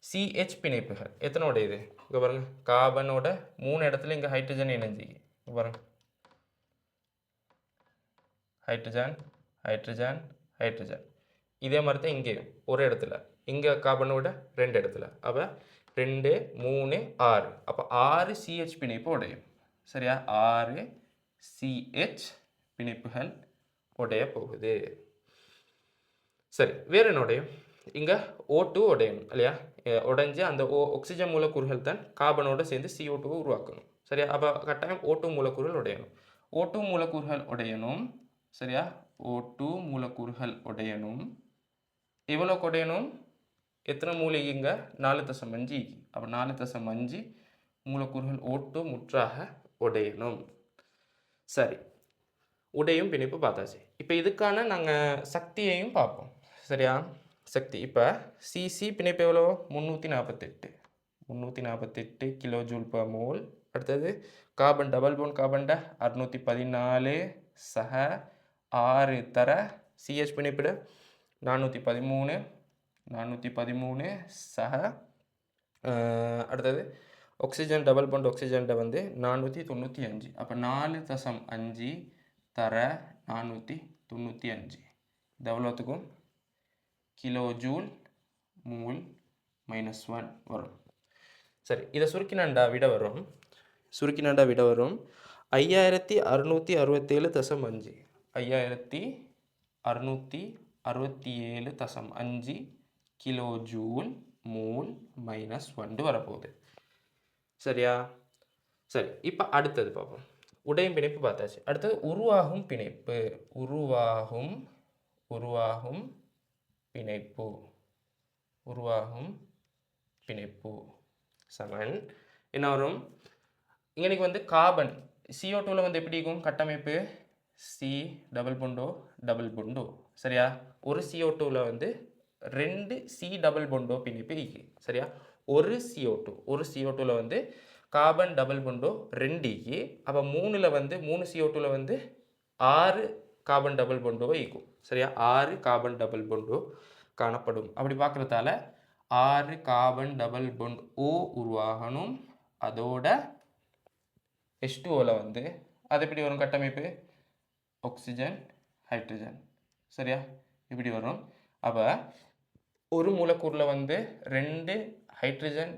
CH பிணைப்புகள் எத்தனை உடையுது, இங்கே பாருங்க, கார்பனோட 3 இடத்துல இங்கே ஹைட்ரஜன் இணைஞ்சி, இங்கே பாருங்க, ஹைட்ரஜன் ஹைட்ரஜன் ஹைட்ரஜன். இதே மாதிரி தான் இங்கே ஒரு இடத்துல, இங்கே கார்பனோட 2 இடத்துல. அப்போ 2 3 6, அப்போ 6 CH பிணைப்பு உடையும். சரியா, 6 CH பிணைப்புகள் உடைய போகுது. சரி, வேறு என்ன உடையும், இங்கே O2 உடையணும் இல்லையா, உடைஞ்சு அந்த ஆக்சிஜன் மூலக்கூறுகள் தான் கார்பனோடு சேர்ந்து CO2 உருவாக்கணும். சரியா, அப்போ கட்டாயம் O2 மூலக்கூறுகள் உடையணும். O2 மூலக்கூறுகள் உடையணும். சரியா, O2 மூலக்கூறுகள் உடையணும். எவ்வளோ உடையணும், எத்தனை மூலிகைங்க, 4.5. அப்போ 4.5 மூலக்கூறுகள் O2 முற்றாக உடையணும். சரி, உடையும் பிணைப்பு பார்த்தாச்சு. இப்போ இதுக்கான நாங்கள் சக்தியையும் பார்ப்போம். சரியா, சக்தி இப்போ CC பிணைப்பு எவ்வளோ, 348 கிலோ ஜூல் பர் மோல். அடுத்தது கார்பன் டபுள் பாண்ட் கார்பன்ட 614 சக 6 தர CH பிணைப்பிட 413 சக அடுத்தது ஆக்சிஜன் டபுள் பாண்ட் ஆக்சிஜன்ட்ட வந்து 495. அப்போ 4.5 தர 495 இது எவ்வளோத்துக்கும் கிலோ ஜூல் மூல் -1 வரும். சரி, இதை சுருக்கினாண்டா விட வரும் 5667.5 5667.5 கிலோ ஜூல் மூல் -1 வரப்போகுது. சரியா? சரி, இப்போ அடுத்தது பார்ப்போம். உடையும் பிணைப்பு பார்த்தாச்சு. அடுத்தது உருவாகும் பிணைப்பு. உருவாகும் பிணைப்பு சமன் என்ன வரும்? இங்கே வந்து கார்பன் CO2ல வந்து எப்படி இருக்கும் கட்டமைப்பு? C டபுள் பொண்டோ. சரியா? ஒரு CO2ல வந்து 2 C டபுள் பொண்டோ பிணைப்பு இருக்கு. சரியா? ஒரு CO2ல வந்து கார்பன் டபுள் பொண்டோ 2 இருக்கு. அப்போ 3ல வந்து 3 CO2ல வந்து 6 கார்பன் டபுள் பொண்டோ இருக்கும். சரியா? 6 கார்பன் டபுள் பொண்டோ காணப்படும். அப்படி பார்க்குறதால 6 கார்பன் டபுள் பொண்ட் O உருவாகணும். அதோட H2Oல வந்து அது எப்படி வரும் கட்டமைப்பு? Oxygen hydrogen. சரியா? இப்படி வரும். அப்போ ஒரு மூலக்கூறில் வந்து 2 ஹைட்ரஜன்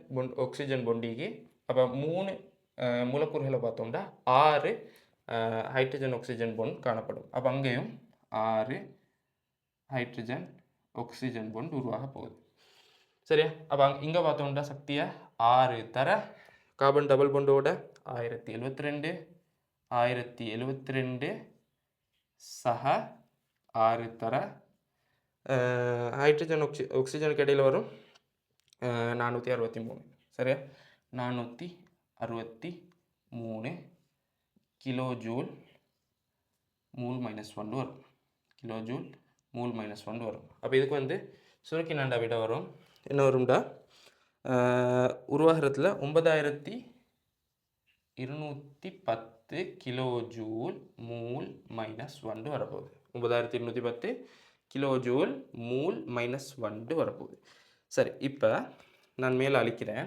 ஆக்சிஜன் பொண்டிக்கு. அப்போ 3 மூலக்கூறுகளை பார்த்தோம்னா 6 ஹைட்ரஜன் ஆக்சிஜன் பொண்ட் காணப்படும். அப்போ அங்கேயும் 6 ஹைட்ரஜன் ஆக்சிஜன் பொண்ட் உருவாக போகுது. சரியா? அப்போ இங்கே பார்த்தோம்னா சக்தியை 6 தர கார்பன் டபுள் பொண்டோட 1072 சக 6 தர ஹைட்ரஜன் ஆக்சிஜனுக்கு இடையில் வரும் 463. சரியா? 463 கிலோ ஜூல் மூல் -1 வரும். கிலோ ஜூல் மூல் -1 வரும். அப்போ இதுக்கு வந்து சுருக்கினாண்டா விட வரும். என்ன வரும்டா? உருவாகிறதுல 9210 கிலோ ஜூல் மூல் -1 வரப்போகுது. 9210 கிலோ ஜூல் மூல் -1 வரப்போகுது. சரி, இப்போ நான் மேலே அழிக்கிறேன்.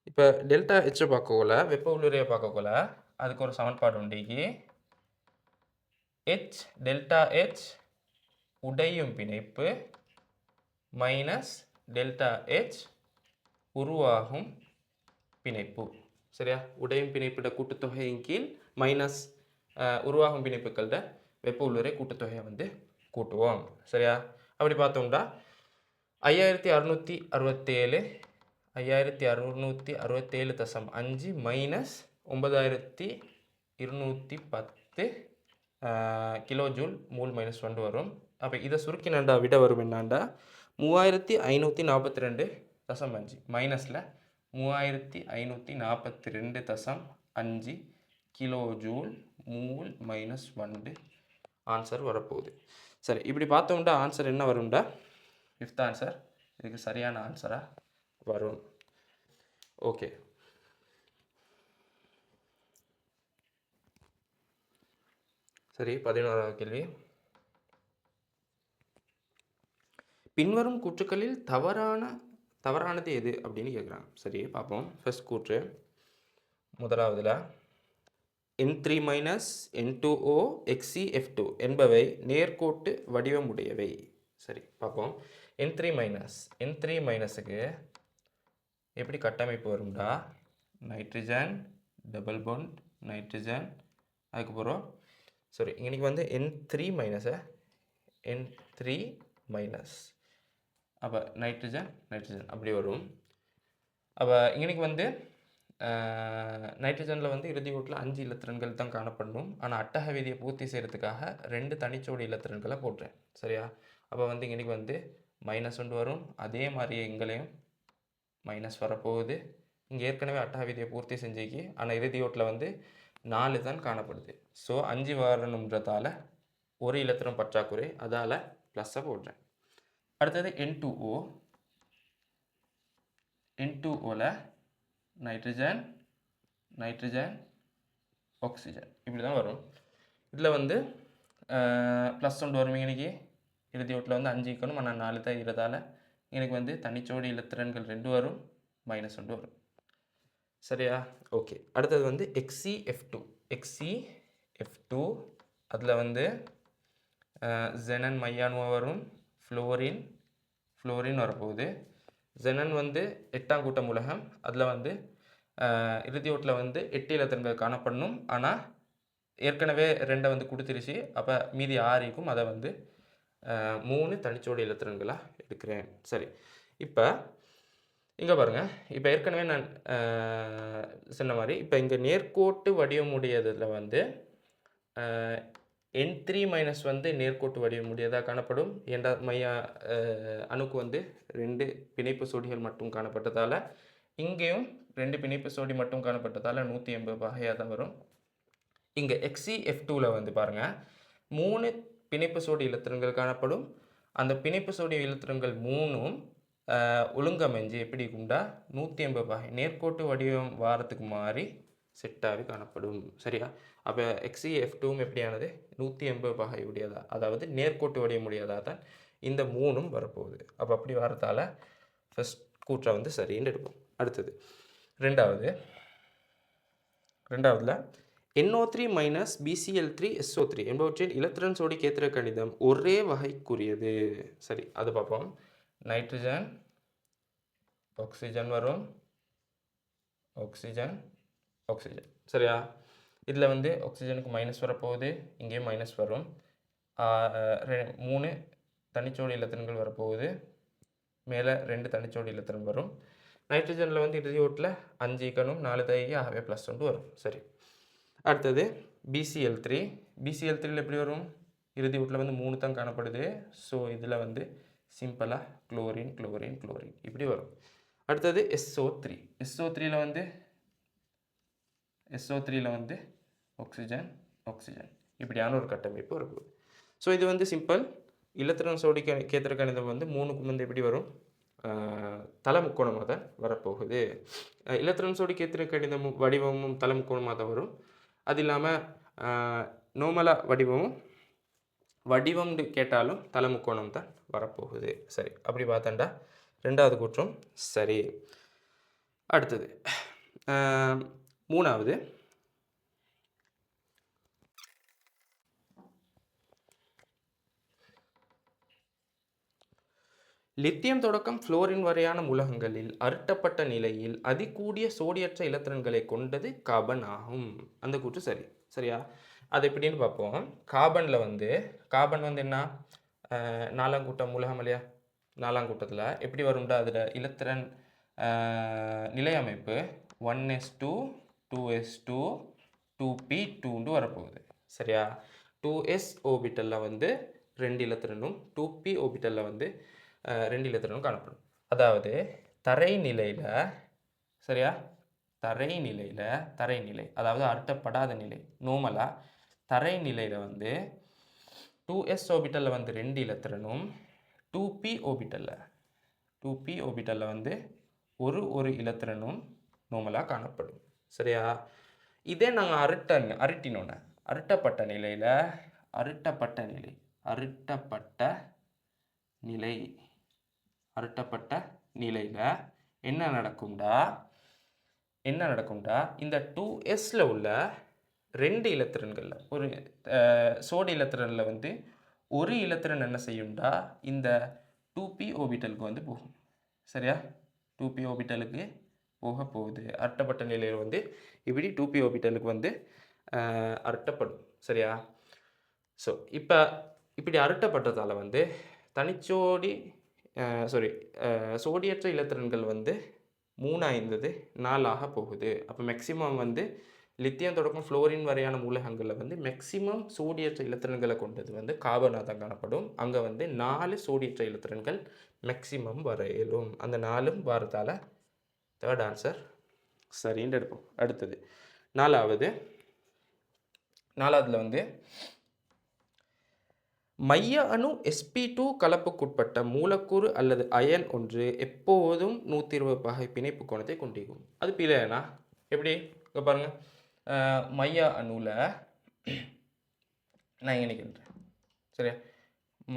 இப்போ டெல்டா ஹெச்சை பார்க்கக்குள்ள வெப்ப உள்ளுறையை பார்க்கக்குள்ள அதுக்கு ஒரு சமன்பாடு உண்டு. H டெல்டா H உடையும் பிணைப்பு மைனஸ் டெல்டா H உருவாகும் பிணைப்பு. சரியா? உடையும் பிணைப்பிட கூட்டுத்தொகையின் கீழ் மைனஸ் உருவாகும் பிணைப்புகளோட வெப்ப உள்ளுறை கூட்டுத்தொகையை வந்து கூட்டுவோம். சரியா? அப்படி பார்த்தோம்னா 5667.5 மைனஸ் 9210 கிலோ ஜூல் மூல் -1 வரும். அப்போ இதை சுருக்கினாண்டா விட வரும் என்னாண்டா 3542.5 மைனஸில் 3542.5 கிலோ ஜூல் மூல் -1 ஆன்சர் வரப்போகுது. சரி, இப்படி பார்த்தோம்னா ஆன்சர் என்ன வரும்டா? 5th ஆன்சர் இதுக்கு சரியான ஆன்சராக வரும். ஓகே, சரி, 11வது கேள்வி. பின்வரும் கூற்றுக்களில் தவறானது எது அப்படின்னு கேட்குறாங்க. சரி, பார்ப்போம். ஃபர்ஸ்ட் கூற்று முதலாவதுல N3 - N2O XeF2 என்பவை நேர்கோட்டு வடிவமுடையவை. சரி, பார்ப்போம். N3 மைனஸுக்கு எப்படி கட்டமைப்பு வரும்டா? நைட்ரஜன் டபுள் பாண்ட் நைட்ரஜன், அதுக்கப்புறம் சரி இன்றைக்கி வந்து N3 மைனஸ் அப்போ நைட்ரஜன் அப்படி வரும். அப்போ இன்றைக்கி வந்து நைட்ரஜனில் வந்து இறுதி ஓட்டில் 5 இலத்திரன்கள் தான் காணப்படணும். ஆனால் அட்டக விதியை பூர்த்தி செய்கிறதுக்காக 2 தனிச்சோடி இலத்திரன்களை போடுறேன். சரியா? அப்போ வந்து இன்றைக்கி வந்து -1 வரும். அதே மாதிரி எங்களையும் மைனஸ் வரப்போகுது. இங்கே ஏற்கனவே அட்டக விதியை பூர்த்தி செஞ்சுக்கி, ஆனால் இறுதி ஓட்டில் வந்து 4 தான் காணப்படுது. ஸோ 5 வரணுன்றதால ஒரு இலத்திரம் பற்றாக்குறை, அதால் ப்ளஸ்ஸை போடுறேன். அடுத்தது N2Oவில் நைட்ரஜன் ஆக்சிஜன் இப்படி தான் வரும். இதில் வந்து ப்ளஸ் ஒன்று வரும் இன்னைக்கு இறுதி ஓட்டில் வந்து 5 இருக்கணும், ஆனால் 4 தான் இருக்கிறதால எனக்கு வந்து தனிச்சோடி இலத்திரன்கள் 2 வரும், -1 வரும். சரியா? ஓகே. அடுத்தது வந்து XeF2 அதில் வந்து ஜெனன் மையானுவா வரும், ஃப்ளோரின் வரப்போகுது. ஜெனன் வந்து 8ஆம் கூட்ட மூலகம், அதில் வந்து இறுதி ஓட்டில் வந்து 8 இலத்திரன்கள் காணப்படணும், ஆனால் ஏற்கனவே 2 வந்து கொடுத்துருச்சு, அப்போ மீதி 6 இருக்கும், அதை வந்து 3 தனிச்சோடி இலத்திரன்களாக எடுக்கிறேன். சரி, இப்போ இங்கே பாருங்கள், இப்போ ஏற்கனவே நான் சொன்ன மாதிரி இப்போ இங்கே நேர்கோட்டு வடிவமுடையதில் வந்து N3- வந்து நேர்கோட்டு வடிவமுடையதாக காணப்படும். மைய அணுக்கு வந்து 2 பிணைப்பு சோடிகள் மட்டும் காணப்பட்டதால் இங்கேயும் 2 பிணைப்பு சோடி மட்டும் காணப்பட்டதால் 180 வகையாக தான் வரும். இங்கே XeF2ல் வந்து பாருங்கள் 3 பிணைப்பு சோடி இலத்திரன்கள் காணப்படும். அந்த பிணைப்பு சோடி இலத்திரன்கள் 3ம் ஒழுங்கமைஞ்சு எப்படி இருக்கும்டா 180 வகை நேர்கோட்டு வடிவம் வாரத்துக்கு மாறி செட்டாகவே காணப்படும். சரியா? அப்போ XeF2ம் எப்படியானது 180 வகை உடையதா, அதாவது நேர்கோட்டு வடிவம் உடையதாக தான் இந்த 3ம் வரப்போகுது. அப்போ அப்படி வரதால ஃபஸ்ட் கூற்றை வந்து சரின்னு எடுப்போம். அடுத்தது ரெண்டாவதுல NO3- BCl3SO3 என்பவற்றின் இலத்திரன் சோடி கேத்திர கணிதம் ஒரே வகைக்குரியது. சரி, அது பார்ப்போம். நைட்ரஜன், ஆக்சிஜன் வரும், ஆக்சிஜன். சரியா? இதில் வந்து ஆக்சிஜனுக்கு மைனஸ் வரப்போகுது, இங்கேயும் மைனஸ் வரும். 3 தனிச்சோடி இலத்திரன்கள் வரப்போகுது, மேலே 2 தனிச்சோடி இலத்திரன் வரும். நைட்ரஜனில் வந்து இறுதி ஓட்டில் 5 இருக்கணும், 4 தைக்கு, ஆகவே +1 வரும். சரி, அடுத்தது BCl3யில் எப்படி வரும்? இறுதி ஓட்டில் வந்து 3 தான் காணப்படுது. ஸோ இதில் வந்து சிம்பிளாக குளோரின் இப்படி வரும். அடுத்தது SO3யில் வந்து ஆக்சிஜன் இப்படியான ஒரு கட்டமைப்பு வரப்போகுது. ஸோ இது வந்து சிம்பிள். இலத்திரன் சோடி கேத்திர கணிதம் வந்து 3க்கும் வந்து எப்படி வரும்? தலை முக்கோணமாக தான் வரப்போகுது. இலத்திரன் சோடி கேத்திர கணிதமும் வடிவமும் தலை முக்கோணமாக தான் வரும். அது இல்லாமல் நோமலாக வடிவம் கேட்டாலும் தலை முக்கோணம் தான் வரப்போகுது. சரி, அப்படி பார்த்தாண்டா 2வது கூற்றும் சரி. அடுத்தது 3வது லித்தியம் தொடக்கம் ஃப்ளோரின் வரையான மூலகங்களில் அருட்டப்பட்ட நிலையில் அதிகூடிய சோடியற்ற இலத்திரன்களை கொண்டது கார்பன் ஆகும். அந்த கூற்று சரி. சரியா? அது எப்படின்னு பார்ப்போம். கார்பன் வந்து என்ன 4ஆம் கூட்ட மூலகம் இல்லையா? 4ஆம் கூட்டத்தில் எப்படி வரும்டா? அதில் இலத்திரன் நிலை அமைப்பு 1s2 2s2 2p2 வரப்போகுது. சரியா? 2s ஓபிட்டலில் வந்து 2 இலத்திரனும் 2p ஓபிட்டலில் வந்து 2 இலத்திரனும் காணப்படும். அதாவது தரைநிலையில், சரியா? தரைநிலை அதாவது அருட்டப்படாத நிலை. நோமலாக தரைநிலையில் வந்து 2s ஓபிட்டலில் வந்து 2 இலத்திரனும் 2p ஓபிட்டலில் வந்து ஒரு இலத்திரனும் நோமலாக காணப்படும். சரியா? இதே நாங்கள் அருட்டினோன்னு அருட்டப்பட்ட நிலையில் என்ன நடக்கும்டா இந்த 2sல உள்ள 2 இலத்திரன்களில் ஒரு சோடி இலத்திரனில் வந்து ஒரு இலத்திரன் என்ன செய்யும்டா இந்த 2p ஓபிட்டலுக்கு வந்து போகும். சரியா? 2p ஓபிட்டலுக்கு போக போகுது. அருட்டப்பட்ட நிலையில் வந்து இப்படி 2p ஓபிட்டலுக்கு வந்து அருட்டப்படும். சரியா? ஸோ இப்போ இப்படி அருட்டப்பட்டதால் வந்து சோடியற்ற இலத்திரன்கள் வந்து 3 4 போகுது. அப்போ மேக்சிமம் வந்து லித்தியம் தொடக்கம் ஃப்ளோரின் வரையான மூலகங்களில் வந்து மேக்சிமம் சோடியற்ற இலத்திரன்களை கொண்டது வந்து கார்பனாக தான் காணப்படும். அங்கே வந்து 4 சோடியற்ற இலத்திரன்கள் மேக்சிமம் வர இயலும். அந்த 4ம் வரதால 3rd ஆன்சர் சரின்னு எடுப்போம். அடுத்தது 4வதுல வந்து மைய அணு sp2 கலப்புக்குட்பட்ட மூலக்கூறு அல்லது அயன் ஒன்று எப்போதும் 120 வகை பிணைப்பு கோணத்தை கொண்டிருக்கும். அது பிழைனா எப்படி? இங்கே பாருங்கள், மைய அணுவில் நான் இங்கே நிற்கிறேன். சரியா,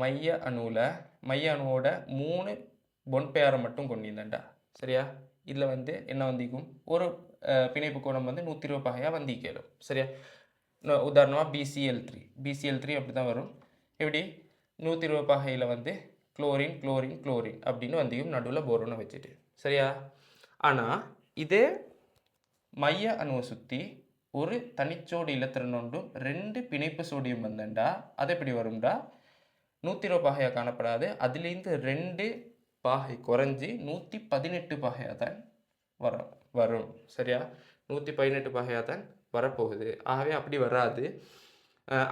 மைய அணுவோட 3 பொன் பேரை மட்டும் கொண்டிருந்தேன்டா. சரியா, இதில் வந்து என்ன வந்திக்கும், ஒரு பிணைப்பு கோணம் வந்து 120 பகையாக வந்திக்கலும். சரியா, உதாரணமாக BCl3 அப்படி தான் வரும். எப்படி 120 பகையில் வந்து குளோரின் அப்படின்னு வந்திக்கும் நடுவில் போரோனை வச்சுட்டு. சரியா, ஆனால் இதே மைய அணுவை சுற்றி ஒரு தனிச்சோடி இலத்திரன் ஒன்றும் 2 பிணைப்பு சோடியம் வந்தேன்டா. அது எப்படி வரும்டா, 120 பாகையாக காணப்படாது, அதுலேருந்து 2 பாகை குறைஞ்சி 118 பாகையாக தான் வரும். சரியா, 118 பாகையாக தான் வரப்போகுது. ஆகவே அப்படி வராது.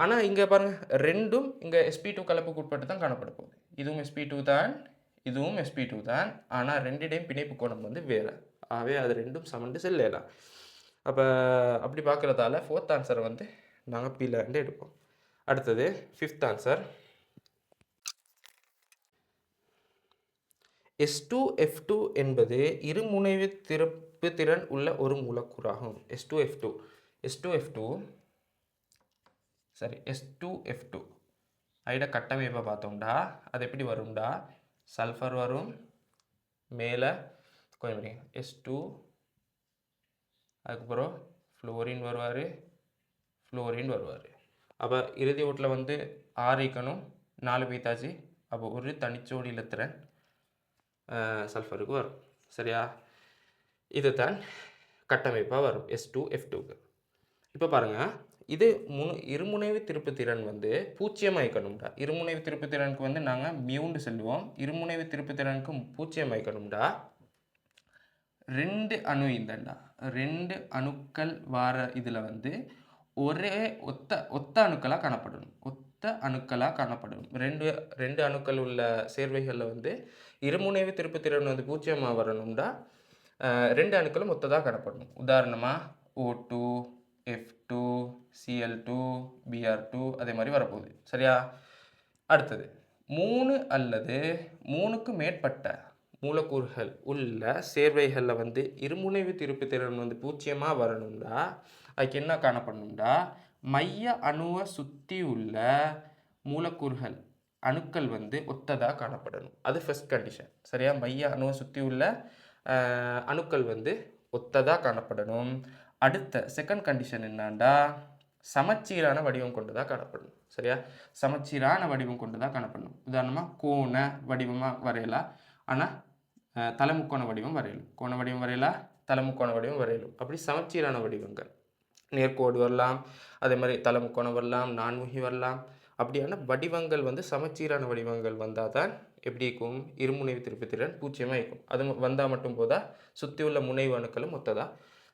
ஆனால் இங்கே பாருங்கள், ரெண்டும் இங்கே sp2 கலப்புக்கு உட்பட்டு தான் காணப்பட போகுது. இதுவும் sp2 தான், இதுவும் sp2 தான். ஆனால் ரெண்டிடையும் பிணைப்பு கோணம் வந்து வேறு. ஆகவே அது ரெண்டும் சமண்டு செல்லலாம். அப்போ அப்படி பார்க்குறதால 4th ஆன்சரை வந்து நாங்கள் பீலேருந்து எடுப்போம். அடுத்தது 5th ஆன்சர். S2F2 என்பது இருமுனைவு திருப்பு திறன் உள்ள ஒரு மூலக்கூறாகும். S2F2 ஐட கட்டமைப்பை பார்த்தோம்டா, அது எப்படி வரும்டா, சல்ஃபர் வரும், மேலே கொஞ்சம் S2, அதுக்கப்புறம் ஃப்ளோரின் வருவார். அப்போ இறுதி ஓட்டில் வந்து 6 ஈக்கணும், 4 பீத்தாச்சு. அப்போ ஒரு தனிச்சோடி இலத்திரன் சல்ஃபருக்கு வரும். சரியா, இது தான் கட்டமைப்பாக வரும் S2F2க்கு. இப்போ பாருங்கள், இது இருமுனைவு திருப்பு திறன் வந்து 0 ஆயிக்கணும்டா. இருமுனைவு திருப்பு திறனுக்கு வந்து நாங்கள் மியூண்டு சொல்லுவோம். இருமுனைவு திருப்பு திறனுக்கு 0 ஆயிக்கணும்டா. 2 அணு இந்தண்டா, 2 அணுக்கள் வார இதில் வந்து ஒரே ஒத்த அணுக்களாக காணப்படணும். ரெண்டு அணுக்கள் உள்ள சேர்வைகளில் வந்து இருமுனைவு திருப்பு திறன் வந்து 0 வரணும்டா. 2 அணுக்களும் ஒத்ததாக காணப்படணும். உதாரணமாக O2, F2, Cl2, Br2 அதே மாதிரி வரப்போகுது. சரியா, அடுத்தது 3 அல்லது 3க்கு மேற்பட்ட மூலக்கூறுகள் உள்ள சேர்வைகளில் வந்து இருமுனைவு திருப்பு திறன் வந்து 0 வரணும்டா. அதுக்கு என்ன காணப்படணும்டா, மைய அணுவை சுற்றி உள்ள மூலக்கூறுகள் அணுக்கள் வந்து ஒத்ததாக காணப்படணும். அது ஃபர்ஸ்ட் கண்டிஷன். சரியா, மைய அணுவை சுற்றி உள்ள அணுக்கள் வந்து ஒத்ததாக காணப்படணும். அடுத்த செகண்ட் கண்டிஷன் என்னான்டா, சமச்சீரான வடிவம் கொண்டுதான் காணப்படணும். சரியா, சமச்சீரான வடிவம் கொண்டுதான் காணப்படணும். உதாரணமாக கோண வடிவமாக வரையலாம், ஆனால் தலைமுக்கோண வடிவம் வரையலும். கோண வடிவம் வரையலாம், தலைமுக்கோண வடிவம் வரையலும். அப்படி சமச்சீரான வடிவங்கள், நேர்கோடு வரலாம், அதே மாதிரி தலைமுக்கோணம் வரலாம், நான்முகி வரலாம். அப்படியான வடிவங்கள் வந்து சமச்சீரான வடிவங்கள் வந்தால் தான் எப்படி இருக்கும், இருமுனைவு திருப்பு திறன் 0 இருக்கும். அது வந்தால் மட்டும் போதா, சுற்றி உள்ள முனைவு அணுக்களும் மொத்ததாக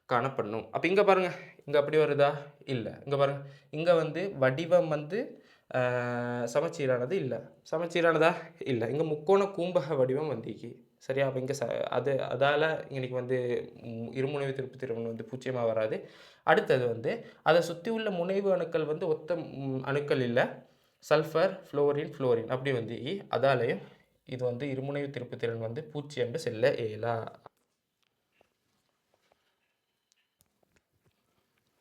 காணப்படணும். அப்போ இங்கே பாருங்கள், இங்கே அப்படி வருதா, இல்லை. இங்கே பாருங்கள், இங்கே வந்து வடிவம் வந்து சமச்சீரானது இல்லை. சமச்சீரானதா இல்லை. இங்கே முக்கோண கூம்பக வடிவம் வந்திக்கு. சரியா, அப்போ இங்கே அதால் இன்றைக்கி வந்து இருமுனைவு திருப்பு திறன் வந்து 0 வராது. அடுத்தது வந்து அதை சுற்றி உள்ள முனைவு அணுக்கள் வந்து ஒத்த அணுக்கள் இல்லை, சல்ஃபர், ஃப்ளோரின் அப்படி வந்து அதாலேயும் இது வந்து இருமுனைவு திருப்பு திறன் வந்து 0 செல்ல இயலா.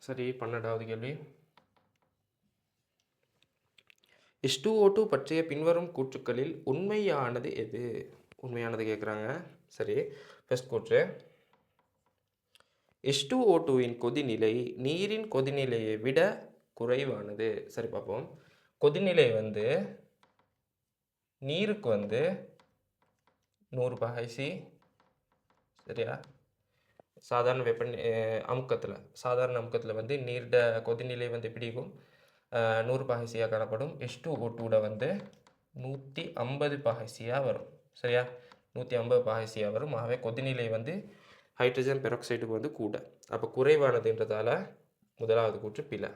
சரி, 12வது கேள்வி. H2O2 பற்றிய பின்வரும் கூற்றுக்களில் உண்மையானது எது? உண்மையானது கேட்குறாங்க. சரி, ஃபர்ஸ்ட் கூற்று, H2O2வின் கொதிநிலை நீரின் கொதிநிலையை விட குறைவானது. சரி, பார்ப்போம். கொதிநிலை வந்து நீருக்கு வந்து 100 பகைசி. சரியா, சாதாரண சாதாரண அமுக்கத்தில் வந்து நீர்ட கொதிநிலை வந்து எப்படி இருக்கும், 100 பகைசியாக காணப்படும். H2O2 வந்து 150 பகைசியாக வரும். சரியா, 150 பகைசியாக வரும். ஆகவே கொதிநிலை வந்து ஹைட்ரஜன் பெராக்சைடுக்கு வந்து கூட. அப்போ குறைவானதுன்றதால முதலாவது கூற்று பிழை.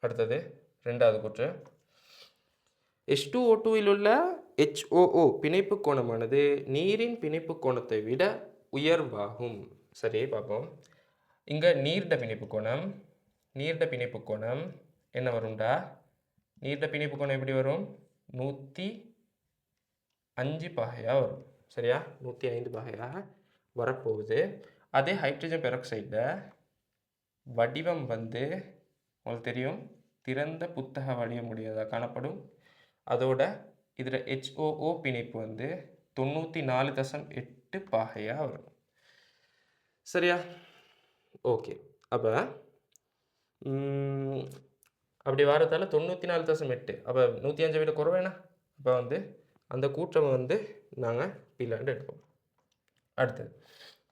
அடுத்தது 2வது கூற்று, H2O2வில் உள்ள HOO பிணைப்பு கோணமானது நீரின் பிணைப்பு கோணத்தை விட உயர்வாகும். சரி, பார்ப்போம். இங்கே நீர்ட பிணைப்பு கோணம் என்ன வரும்டா, நீர்ட பிணைப்பு கோணம் எப்படி வரும், 105 பாகையாக வரும். சரியா, 105 பாகையாக வரப்போகுது. அதே ஹைட்ரஜன் பெராக்சைடில் வடிவம் வந்து உங்களுக்கு தெரியும், திறந்த புத்தக வடிவமுடையதாக காணப்படும். அதோட இதில் HOO பிணைப்பு வந்து 94.8 பாகையாக வரும். சரியா? ஓகே. அப்போ அப்படி வரதால 94.8, அப்போ 105 விட குறைவேனா? அப்போ வந்து அந்த கூற்றம் வந்து நாங்கள் பிலாண்டு எடுப்போம். அடுத்தது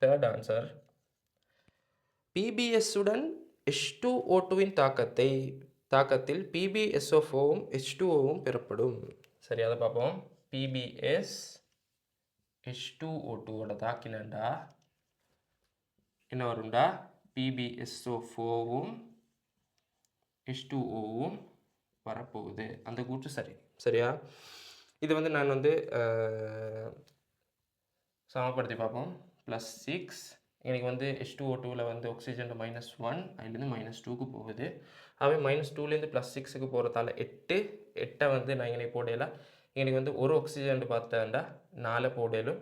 தேர்ட் ஆன்சர், PbS-உடன் H2O2வின் தாக்கத்தில் PbSO4வும் H2Oவும் பெறப்படும். சரி, அதை பார்ப்போம். PbS H2O2வோட தாக்கினண்டா என்ன வரும்டா? PbSO4வும் H2Oவும் வரப்போகுது. அந்த கூற்று சரி. சரியா? இது வந்து நான் வந்து சமப்படுத்தி பார்ப்போம். +6 எனக்கு வந்து H2O2வில் வந்து ஆக்சிஜன் -1 அதுலேருந்து -2க்கு போகுது. அவை -2லேருந்து +6க்கு போகிறதால 8 வந்து நான் இங்கே போடையில எனக்கு வந்து ஒரு ஆக்சிஜன் பார்த்தேன்டா 4 போடையிலும்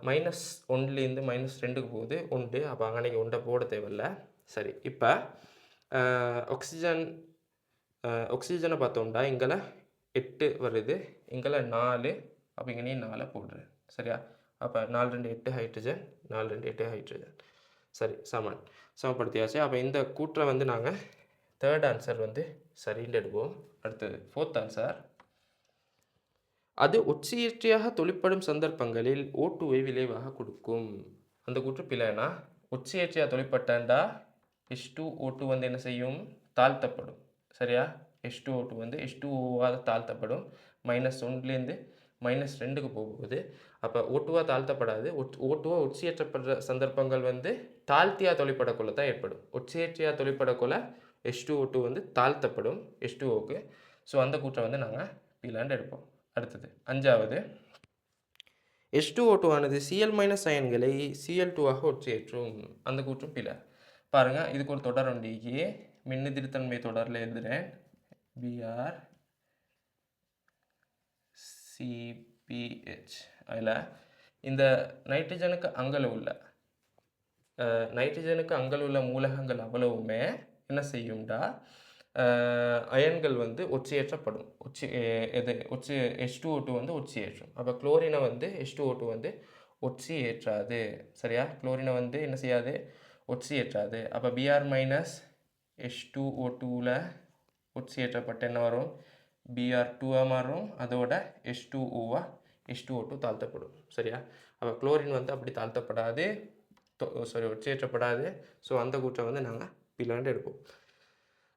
-1லேருந்து -2க்கு போகுது 1. அப்போ அங்கே 1 போட தேவையில்லை. சரி, இப்போ ஆக்சிஜனை பார்த்தோம்டா இங்கே 8 வருது, இங்கே 4. அப்போ இங்கே 4 போடுறேன். சரியா? அப்போ 4 2 8 ஹைட்ரஜன், 4 2 8 ஹைட்ரஜன். சரி, சமப்படுத்தியாச்சு. அப்போ இந்த கூற்றை வந்து நாங்கள் தேர்ட் ஆன்சர் வந்து சரின்னு எடுப்போம். அடுத்தது ஃபோர்த் ஆன்சர், அது ஒட்சியேற்றியாக தொழிற்படும் சந்தர்ப்பங்களில் O2வை விளைவாக கொடுக்கும். அந்த கூற்று பிழைனா, ஒட்சியேற்றியாக தொழிற்பட்டாண்டா H2O2 வந்து என்ன செய்யும்? தாழ்த்தப்படும். சரியா? H2O2 வந்து H2Oவாக தாழ்த்தப்படும். -1லேருந்து -2க்கு போகுது. அப்போ O2வா தாழ்த்தப்படாது. O2வா ஒட்சியேற்றப்படுற சந்தர்ப்பங்கள் வந்து தாழ்த்தியாக தொழிற்படக்குள்ள தான் ஏற்படும். ஒட்சியேற்றியாக தொழிற்படக்குள்ள H2O2 வந்து தாழ்த்தப்படும் H2Oக்கு. ஸோ அந்த கூற்றை வந்து நாங்கள் பிலாண்டு எடுப்போம். அடுத்தது 5வது, H2O2 ஆனது Cl- அயன்களை Cl2ஆக ஒட்சியேற்றும். அந்த கூற்றும் பிழை. பாருங்கள், இதுக்கு ஒரு தொடர் ஒன்றிக்கு மின்னிதிர்த்தன்மை தொடரில் எழுதுகிறேன். Br CpH. அதில் இந்த நைட்ரஜனுக்கு அங்கல உள்ள மூலகங்கள் அவ்வளவுமே என்ன செய்யும்டா? அயன்கள் வந்து ஒட்சியேற்றப்படும். H2O2 வந்து ஒட்சியேற்றும். அப்போ குளோரினை வந்து H2O2 வந்து ஒட்சியேற்றாது. சரியா? குளோரினை வந்து என்ன செய்யாது? ஒட்சியேற்றாது. அப்போ Br - H2O2வில் ஒட்சியேற்றப்பட்ட என்ன வரும்? Br2ஆக மாறும். அதோட H2O2 தாழ்த்தப்படும். சரியா? அப்போ குளோரின் வந்து அப்படி தாழ்த்தப்படாது, ஒட்சியேற்றப்படாது. ஸோ அந்த கூற்றை வந்து நாங்கள் பிலாண்டு எடுப்போம்.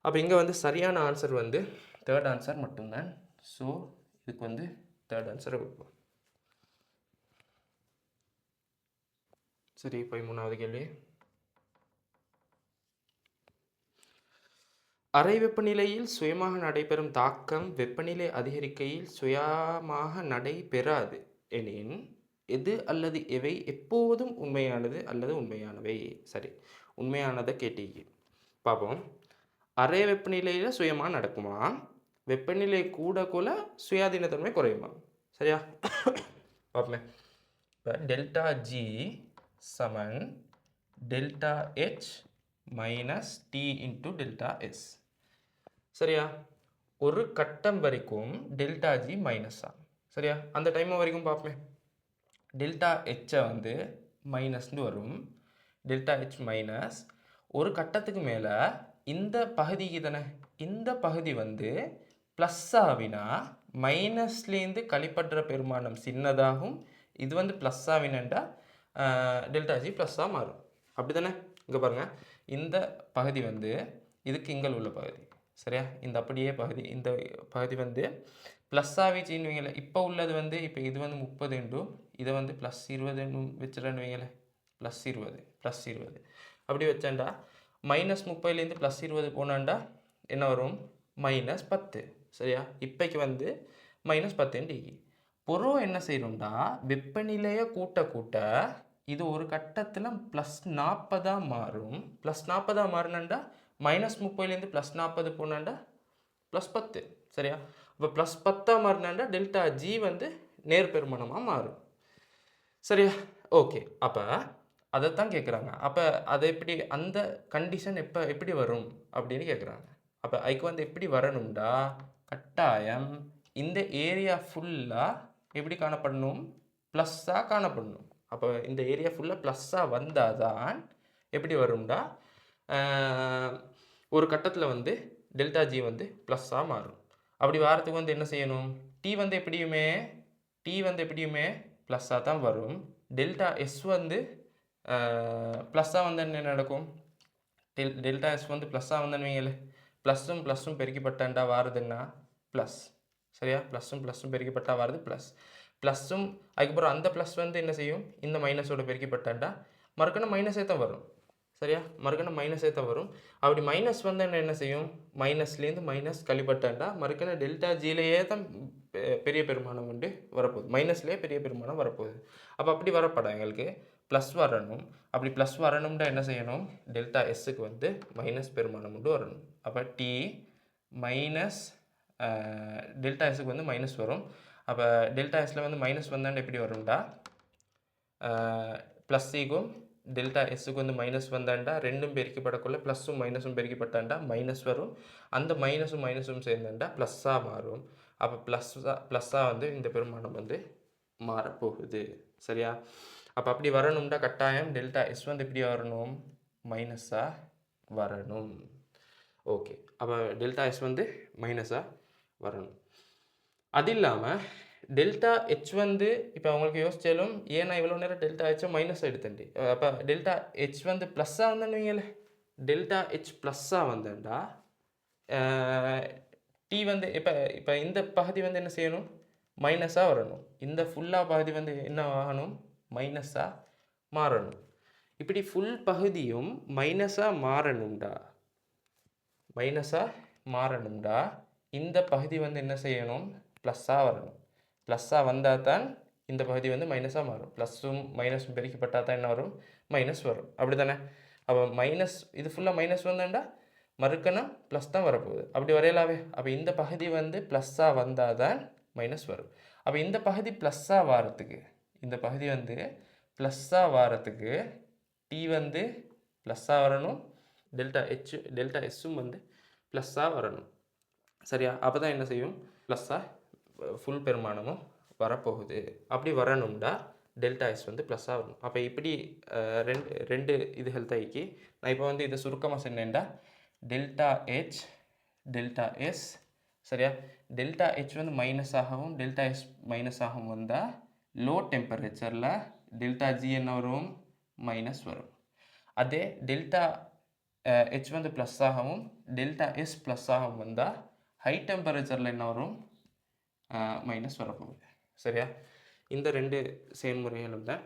அப்போ இங்கே வந்து சரியான ஆன்சர் வந்து தேர்ட் ஆன்சர் மட்டும்தான். ஸோ இதுக்கு வந்து தேர்ட் ஆன்சரை கொடுப்போம். சரி, 13வது கேள்வி. அறை வெப்பநிலையில் சுயமாக நடைபெறும் தாக்கம் வெப்பநிலை அதிகரிக்கையில் சுயமாக நடைபெறாது எனின் எது அல்லது எவை எப்போதும் உண்மையானது அல்லது உண்மையானவை? சரி, உண்மையானதை கேட்டீங்க. பார்ப்போம். அறை வெப்பநிலையில் சுயமாக நடக்குமா? வெப்பநிலை கூட சுயாதீனத்தன்மை குறையுமா? சரியா? பார்ப்போமே. இப்போ ΔG சமன் ΔH - T × ΔS. சரியா? ஒரு கட்டம் வரைக்கும் ΔG மைனஸா? சரியா? அந்த டைம் வரைக்கும் பார்ப்போமே. ΔH வந்து மைனஸ்னு வரும். ΔH minus. ஒரு கட்டத்துக்கு மேலே இந்த பகுதிக்கு தானே, இந்த பகுதி வந்து ப்ளஸ் ஆவினா மைனஸ்லேருந்து கழிப்படுற பெருமானம் சின்னதாகும். இது வந்து ப்ளஸ் ஆவினண்டா ΔG ப்ளஸ்ஸாக மாறும். அப்படி தானே? இங்கே பாருங்கள், இந்த பகுதி வந்து இதுக்கு இங்கே உள்ள பகுதி. சரியா? இந்த அப்படியே பகுதி, இந்த பகுதி வந்து ப்ளஸ் ஆகிச்சின்னு வைங்கள. இப்போ உள்ளது வந்து இப்போ இது வந்து 30 இதை வந்து +20 வச்சுறேன்னு வைங்கள. +20 அப்படி வச்சாண்டா -30லேருந்து +20 போனாண்டா என்ன வரும்? -10. சரியா? இப்போக்கு வந்து -10 பொருள் என்ன செய்யணும்டா? வெப்பநிலையை கூட்ட இது ஒரு கட்டத்தில் +40 மாறும். +40 மாறினாண்டா -30லேருந்து +40 போனாண்டா +10. சரியா? அப்போ +10 மாறினாண்டா ΔG வந்து நேர்பெருமானமாக மாறும். சரியா? ஓகே. அப்போ அதைத்தான் கேட்குறாங்க. அப்போ அதை எப்படி, அந்த கண்டிஷன் எப்படி வரும் அப்படின்னு கேட்குறாங்க. அப்போ அதுக்கு வந்து எப்படி வரணும்டா கட்டாயம் இந்த ஏரியா ஃபுல்லாக எப்படி காணப்படணும் ப்ளஸ்ஸாக காணப்படணும். அப்போ இந்த ஏரியா ஃபுல்லாக ப்ளஸ்ஸாக வந்தால் தான் எப்படி வரும்டா ஒரு கட்டத்தில் வந்து டெல்டா ஜி வந்து ப்ளஸ்ஸாக மாறும். அப்படி வாரத்துக்கு வந்து என்ன செய்யணும் டி வந்து எப்படியுமே ப்ளஸ்ஸாக தான் வரும். டெல்டா எஸ் வந்து ப்ளஸ்ஸாக வந்து என்ன நடக்கும் டெல்டா எஸ் வந்து ப்ளஸ்ஸாக வந்தேன்னு வைங்களே ப்ளஸ்ஸும் பெருக்கிப்பட்டாண்டா வாருதுன்னா ப்ளஸ் சரியா ப்ளஸ்ஸும் பெருக்கிப்பட்டா வாருது ப்ளஸ்ஸும் அதுக்கப்புறம் அந்த ப்ளஸ் வந்து என்ன செய்யும் இந்த மைனஸோட பெருக்கிப்பட்டாண்டா மறுக்கணும் மைனஸே தான் வரும் சரியா மறுக்கணும் மைனஸே தான் வரும். அப்படி மைனஸ் வந்து என்ன செய்யும் மைனஸ்லேருந்து மைனஸ் கழிப்பட்டாண்டா மறுக்கணும் டெல்டா ஜிலேயே தான் பெரிய பெருமானம் வந்து வரப்போகுது மைனஸ்லேயே பெரிய பெருமானம் வரப்போகுது. அப்போ அப்படி வரப்படும் எங்களுக்கு ப்ளஸ் வரணும். அப்படி ப்ளஸ் வரணும்னா என்ன செய்யணும் டெல்டா எஸ்ஸுக்கு வந்து மைனஸ் பெருமானம் கொண்டு வரணும். அப்போ டி மைனஸ் டெல்டா எஸ்ஸுக்கு வந்து மைனஸ் வரும். அப்போ டெல்டா எஸ்ஸில் வந்து மைனஸ் வந்தாண்டு எப்படி வரும்டா ப்ளஸ் ஈக்கும் டெல்டா எஸ்ஸுக்கு வந்து மைனஸ் வந்தாண்டா ரெண்டும் பெருக்கப்படக்குள்ள ப்ளஸ்ஸும் மைனஸும் பெருக்கப்பட்டாண்டா மைனஸ் வரும். அந்த மைனஸும் சேர்ந்தாண்டா ப்ளஸ்ஸாக மாறும். அப்போ ப்ளஸ்ஸாக வந்து இந்த பெருமானம் வந்து மாறப்போகுது சரியா. அப்போ அப்படி வரணும்டா கட்டாயம் டெல்டா எஸ் வந்து எப்படி வரணும் மைனஸாக வரணும். ஓகே அப்போ டெல்டா எஸ் வந்து மைனஸாக வரணும். அது இல்லாமல் டெல்டா ஹெச் வந்து இப்போ அவங்களுக்கு யோசிச்சாலும் ஏன்னா இவ்வளோ நேரம் டெல்டா ஹெச்சை மைனஸாக எடுத்தேன்டி அப்போ டெல்டா ஹெச் வந்து ப்ளஸ்ஸாக வந்தேன்னு வைங்களே டெல்டா ஹெச் ப்ளஸ்ஸாக வந்தேன்டா டி வந்து இப்போ இந்த பகுதி வந்து என்ன செய்யணும் மைனஸாக வரணும். இந்த ஃபுல்லாக பகுதி வந்து என்ன ஆகணும் மைனஸாக மாறணும். இப்படி ஃபுல் பகுதியும் மைனஸாக மாறணும்டா இந்த பகுதி வந்து என்ன செய்யணும் ப்ளஸ்ஸாக வரணும். ப்ளஸ்ஸாக வந்தால் தான் இந்த பகுதி வந்து மைனஸாக மாறும். ப்ளஸ்ஸும் மைனஸும் பெருக்கப்பட்டால் தான் என்ன வரும் மைனஸ் வரும் அப்படி தானே. அப்போ மைனஸ் இது ஃபுல்லாக மைனஸ் வந்தாண்டா மறுக்கணும் ப்ளஸ் தான் வரப்போகுது அப்படி வரையலாவே. அப்போ இந்த பகுதி வந்து ப்ளஸ்ஸாக வந்தால் தான் மைனஸ் வரும். அப்போ இந்த பகுதி ப்ளஸ்ஸாக வாரத்துக்கு டி வந்து ப்ளஸ்ஸாக வரணும் டெல்டா எஸ்ஸும் வந்து ப்ளஸ்ஸாக வரணும் சரியா. அப்போ தான் என்ன செய்யும் ப்ளஸ்ஸாக ஃபுல் பெருமானமும் வரப்போகுது. அப்படி வரணும்டா டெல்டா எஸ் வந்து ப்ளஸ்ஸாக வரணும். அப்போ இப்படி ரெண்டு இதுகள் தைக்கி நான் இப்போ வந்து இதை சுருக்கமாக சொன்னேன்டா டெல்டா ஹெச் டெல்டா எஸ் சரியா. டெல்டா ஹெச் வந்து மைனஸாகவும் டெல்டா எஸ் மைனஸாகவும் வந்தால் லோ டெம்பரேச்சரில் டெல்டா ஜி என்ன வரும் மைனஸ் வரும். அதே டெல்டா ஹெச் வந்து ப்ளஸ்ஸாகவும் டெல்டா எஸ் ப்ளஸ்ஸாகவும் வந்தால் ஹை டெம்பரேச்சரில் என்ன வரும் மைனஸ் வரப்போகுது சரியா. இந்த ரெண்டு செயல்முறைகளும் தான்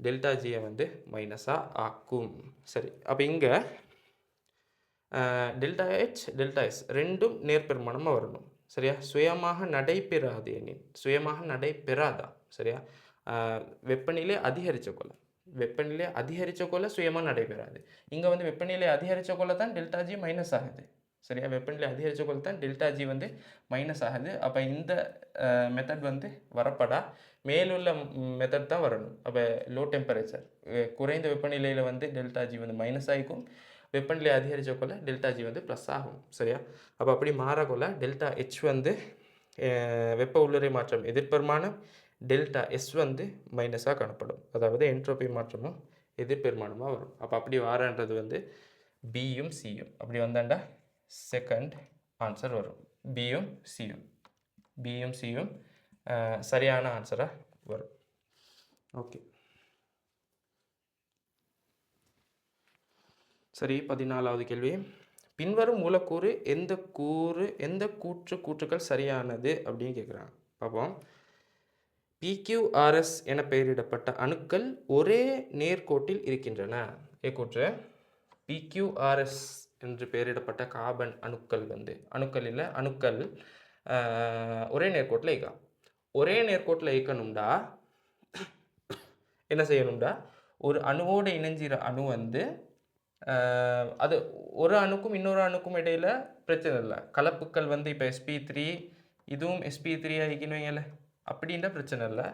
டெல்டா ஜியை வந்து மைனஸாக ஆக்கும் சரி. அப்போ இங்கே டெல்டா ஹெச் டெல்டா எஸ் ரெண்டும் நேர்பெருமானமாக வரணும் சரியா. சுயமாக நடைபெறாதா சரியா. வெப்பநிலை அதிகரித்த கொள்ள சுயமாக நடைபெறாது. இங்கே வந்து வெப்பநிலை அதிகரித்த கொள்ள தான் டெல்டா ஜி மைனஸ் ஆகுது சரியா. வெப்பநிலை அதிகரித்த கொள்ள தான் டெல்டா ஜி வந்து மைனஸ் ஆகுது. அப்போ இந்த மெத்தட் வந்து வரப்படா மேலுள்ள மெத்தட் தான் வரணும். அப்போ லோ டெம்பரேச்சர் குறைந்த வெப்பநிலையில் வந்து டெல்டா ஜி வந்து மைனஸ் ஆகிக்கும். வெப்பநிலை அதிகரித்த கொள்ள டெல்டா ஜி வந்து ப்ளஸ் ஆகும் சரியா. அப்போ அப்படி மாறக்கொள்ள டெல்டா ஹெச் வந்து வெப்ப உள்ளுறை மாற்றம் எதிர்பெருமானம் டெல்டா எஸ் வந்து மைனஸாக காணப்படும். அதாவது என்ட்ரோபி மாற்றமும் எதிர்பெருமானமாக வரும். அப்போ அப்படி வாரன்றது வந்து பியும் சியும் அப்படி வந்தாண்டா செகண்ட் ஆன்சர் வரும். பியும் சியும் சரியான ஆன்சராக வரும். ஓகே சரி. 14வது கேள்வி பின்வரும் மூலக்கூறு எந்த கூற்றுக்கள் சரியானது அப்படின்னு கேட்குறாங்க. பார்ப்போம். PQRS என பெயரிடப்பட்ட அணுக்கள் ஒரே நேர்கோட்டில் இருக்கின்றன. கூற்று PQRS என்று பெயரிடப்பட்ட கார்பன் அணுக்கள் வந்து அணுக்கள் ஒரே நேர்கோட்டில் இயக்கலாம். ஒரே நேர்கோட்டில் இயக்கணும்டா என்ன செய்யணும்டா ஒரு அணுவோடு இணைஞ்சிற அணு வந்து அது ஒரு அணுக்கும் இன்னொரு அணுக்கும் இடையில் பிரச்சனை இல்லை. கலப்புக்கள் வந்து இப்போ sp3 இதுவும் sp3 ஆகிக்கணுவீங்கல்ல அப்படின்ற பிரச்சனை இல்லை.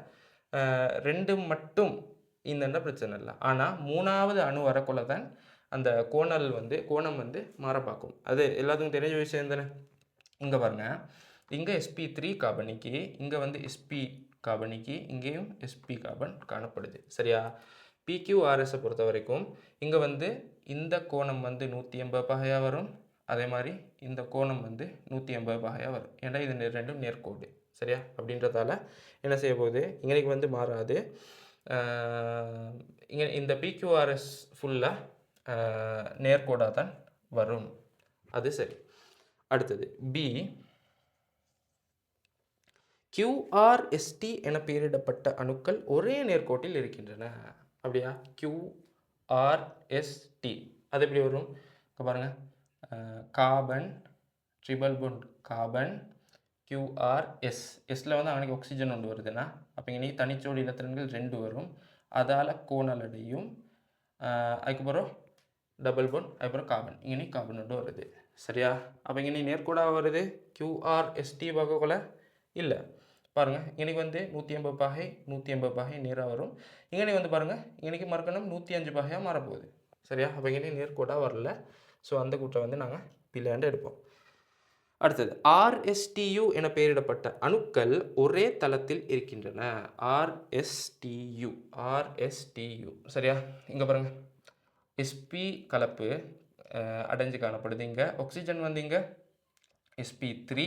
ரெண்டும் மட்டும் இந்த பிரச்சனை இல்லை. ஆனால் மூணாவது அணு வரக்குள்ள தான் அந்த கோணம் வந்து மாற பார்க்கும். அது எல்லாத்துக்கும் தெரிஞ்ச விஷயம் தானே. இங்கே பாருங்கள், இங்கே sp3 கார்பனிக்கு, இங்கே வந்து sp கார்பனிக்கு, இங்கேயும் sp கார்பன் காணப்படுது. சரியா? PQRSை பொறுத்த வரைக்கும் இங்கே வந்து இந்த கோணம் வந்து 180 பகையாக வரும், அதே மாதிரி இந்த கோணம் வந்து 180 பகையாக வரும். ஏன்னா இது ரெண்டும் நேர்கோடு. சரியா? அப்படின்றதால என்ன செய்ய போகுது, இங்கே வந்து மாறாது. இங்கே இந்த PQRS ஃபுல்லாக நேர்கோடாக தான் வரும். அது சரி. அடுத்தது B, QRST என பெயரிடப்பட்ட அணுக்கள் ஒரே நேர்கோட்டில் இருக்கின்றன. அப்படியா? QRST அது எப்படி வரும்? பாருங்க, carbon triple bond carbon QRS, எஸ்ல வந்து அவனுக்கு ஆக்சிஜன் ஒன்று வருதுன்னா, அப்போ இங்கே தனிச்சோடி இலத்திரன்கள் 2 வரும். அதால் கோணலடையும். அதுக்கப்புறம் டபுள் பாண்ட், அதுக்கப்புறம் கார்பன், இங்கே கார்பன் ஒன்று வருது. சரியா? அப்போ இங்கே நேர்கோடாக வருது. QRST பார்க்கக்குள்ள இல்லை. பாருங்கள், இன்றைக்கி வந்து 180 பகை 180 பகை நேராக வரும். இங்கே வந்து பாருங்கள், இன்றைக்கி மறக்கணும் 105 பகையாக மாறப்போகுது. சரியா? அப்போ இங்கே நேர்கோடாக வரல. ஸோ அந்த கூற்றை வந்து நாங்கள் பிள்ளையாண்டு எடுப்போம். அடுத்தது RSTU என பெயரிடப்பட்ட அணுக்கள் ஒரே தளத்தில் இருக்கின்றன. RSTU. சரியா? இங்கே பாருங்கள், sp கலப்பு அடைஞ்சு காணப்படுது. இங்கே ஆக்சிஜன் வந்து இங்கே sp3,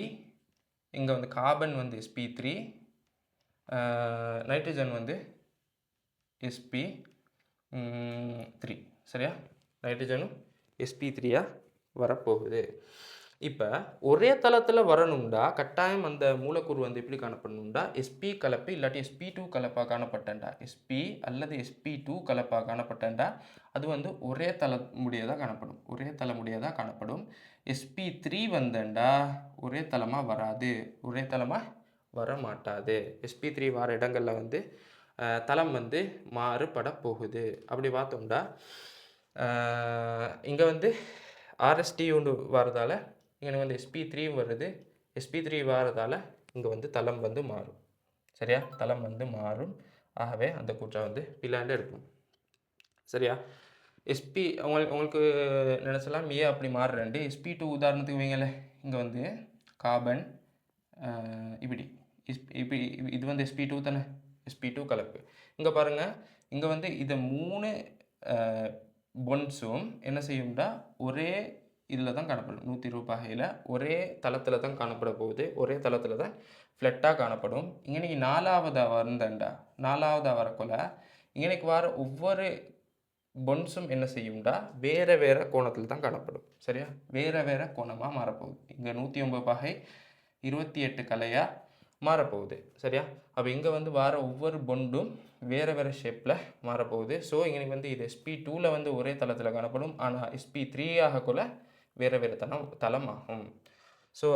இங்கே வந்து கார்பன் வந்து sp3, நைட்ரஜன் வந்து sp3. சரியா? நைட்ரஜனும் sp3யாக வரப்போகுது. இப்போ ஒரே தளத்தில் வரணும்டா கட்டாயம் அந்த மூலக்கூறு வந்து எப்படி காணப்படணும்டா, sp கலப்பு இல்லாட்டி sp2 கலப்பாக காணப்பட்டேன்டா, sp அல்லது sp2 கலப்பாக காணப்பட்டேன்டா அது வந்து ஒரே தலைமுடியதாக காணப்படும். sp3 வந்தேன்டா ஒரே தளமாக வராது, ஒரே தளமாக வர மாட்டாது. sp3 வர இடங்களில் வந்து தளம் வந்து மாறுபட போகுது. அப்படி பார்த்தோம்டா இங்கே வந்து RST ஒன்று வரதால் இங்கே வந்து sp3 வருது. sp3 வரதால் இங்கே வந்து தளம் வந்து மாறும். சரியா? தளம் வந்து மாறும். ஆகவே அந்த கூற்றை வந்து பிள்ளாண்டு எடுக்கணும். சரியா? sp உங்களுக்கு நினச்சலாம் ஏன் அப்படி மாறுறேன்ட்டு. sp2 உதாரணத்துக்கு வைங்களே, இங்கே வந்து கார்பன் இப்படி இது வந்து sp2 தானே, sp2 கலப்பு. இங்கே பாருங்கள், இங்கே வந்து இதை 3 பொண்ட்ஸும் என்ன செய்யும்டா ஒரே இதில் தான் காணப்படும். 120 பகையில் ஒரே தளத்தில் தான் காணப்பட போகுது, ஒரே தளத்தில் தான் ஃப்ளட்டாக காணப்படும். இங்கே 4வதாக வந்தேன்டா, 4வதாக வரக்குள்ள இங்கே வர ஒவ்வொரு பொண்ட்ஸும் என்ன செய்யும்டா வேறு கோணத்தில் தான் காணப்படும். சரியா? வேறு கோணமாக மாறப்போகுது. இங்கே 109 பகை 28 கலையாக மாறப்போகுது. சரியா? அப்போ இங்கே வந்து வர ஒவ்வொரு பொண்டும் வேறு ஷேப்பில் மாறப்போகுது. ஸோ இங்கே வந்து இது sp2ல் வந்து ஒரே தளத்தில் காணப்படும், ஆனால் sp3 ஆகக்குள்ள வேறு தளமாகும். ஸோ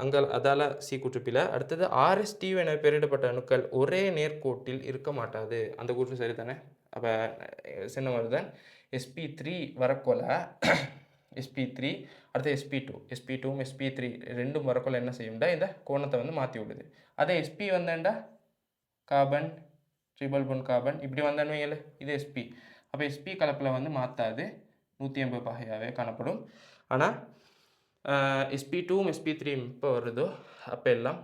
அங்கே அதால் சி கூற்றுப்பில். அடுத்தது RSTU என பெயரிடப்பட்ட அணுக்கள் ஒரே நேர்கோட்டில் இருக்க மாட்டாது. அந்த கூற்று சரி தானே? அப்போ சின்ன வருதன் sp3 வரக்கொள்ள sp3 அடுத்து sp2ம் sp3 ரெண்டும் வரக்கொள்ள என்ன செய்யும்டா இந்த கோணத்தை வந்து மாற்றி விடுது. அதே sp வந்தேன்டா கார்பன் ட்ரிபிள் பாண்ட் கார்பன் இப்படி வந்தானு வைங்கள, இது sp. அப்போ sp கலப்பில் வந்து மாற்றாது, 180 பகையாகவே காணப்படும். ஆனால் sp2ம் sp3 இப்போ வருதோ அப்போ எல்லாம்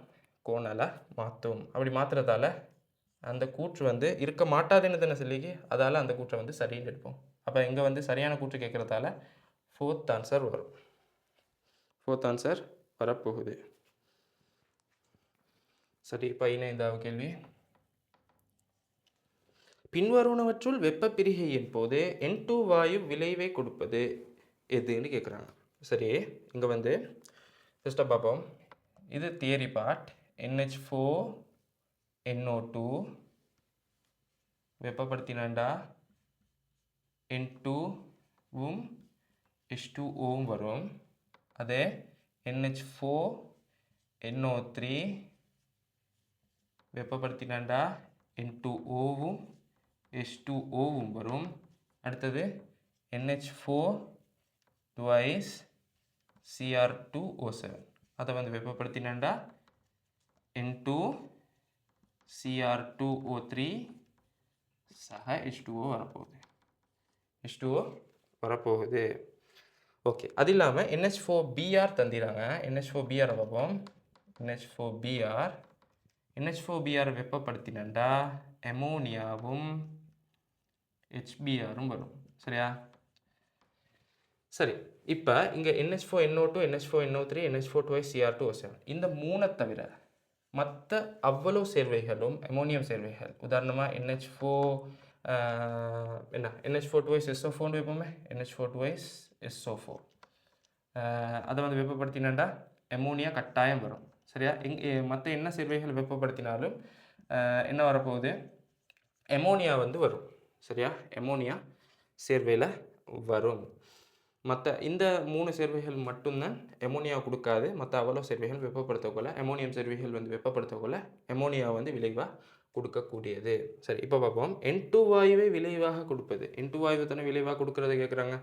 கோணலை மாற்றும். அப்படி மாற்றுறதால அந்த கூற்று வந்து இருக்க மாட்டாதுன்னு தானே சொல்லிக்கு, அதால் அந்த கூற்றை வந்து சரின்னு எடுப்போம். அப்போ இங்கே வந்து சரியான கூற்று கேட்குறதால 4th ஆன்சர் வரும். 4th ஆன்சர் வரப்போகுது. சரி, 15வது கேள்வி. பின்வருவனவற்றுள் வெப்ப பிரிகையின் போது N2 வாயு விளைவை கொடுப்பது எதுன்னு கேட்குறாங்க. சரி, இங்கே வந்து ஃபஸ்ட்டாக பார்ப்போம். இது தியரி பார்ட். NH4 NO2 வெப்பப்படுத்தினாண்டா N2வும் H2Oவும் வரும். அதே NH4 NO3 வெப்பப்படுத்தினாண்டா N2Oவும் H2Oவும் வரும். அடுத்தது NH4 twice Cr2O7 அதை வந்து வெப்பப்படுத்தினாண்டா N2 Cr2O3 சக H2O வரப்போகுது. H2O வரப்போகுது. ஓகே. அது இல்லாமல் NH4Br தந்திராங்க. NH4Br பார்ப்போம். NH4Br வெப்பப்படுத்தினண்டா அமோனியாவும் HBrம் வரும். சரியா? சரி. இப்போ இங்கே NH4NO2, NH4NO3, NH4CR2O7 இந்த 3 தவிர மற்ற அவ்வளோ சேர்வைகளும் அமோனியம் சேர்வைகள். உதாரணமாக NH4 வைப்போமே, NH4SO4 அதை வந்து வெப்பப்படுத்தினாண்டா அமோனியா கட்டாயம் வரும். சரியா? மற்ற என்ன சேர்வைகள் வெப்பப்படுத்தினாலும் என்ன வரப்போகுது, அமோனியா வந்து வரும். சரியா? அமோனியா சேர்வையில் வரும். மற்ற இந்த 3 சேர்வைகள் மட்டும்தான் அமோனியா கொடுக்காது. மற்ற அவ்வளோ சேர்வைகள் வெப்பப்படுத்தக்குள்ள அமோனியம் சேர்வைகள் வந்து வெப்பப்படுத்தக்குள்ள அமோனியா வந்து விளைவாக கொடுக்கக்கூடியது. சரி, இப்போ பார்ப்போம். N2 வாயுவை விளைவாக கொடுப்பது. N2 வாயுவை தானே விளைவாக கொடுக்குறத கேட்குறாங்க.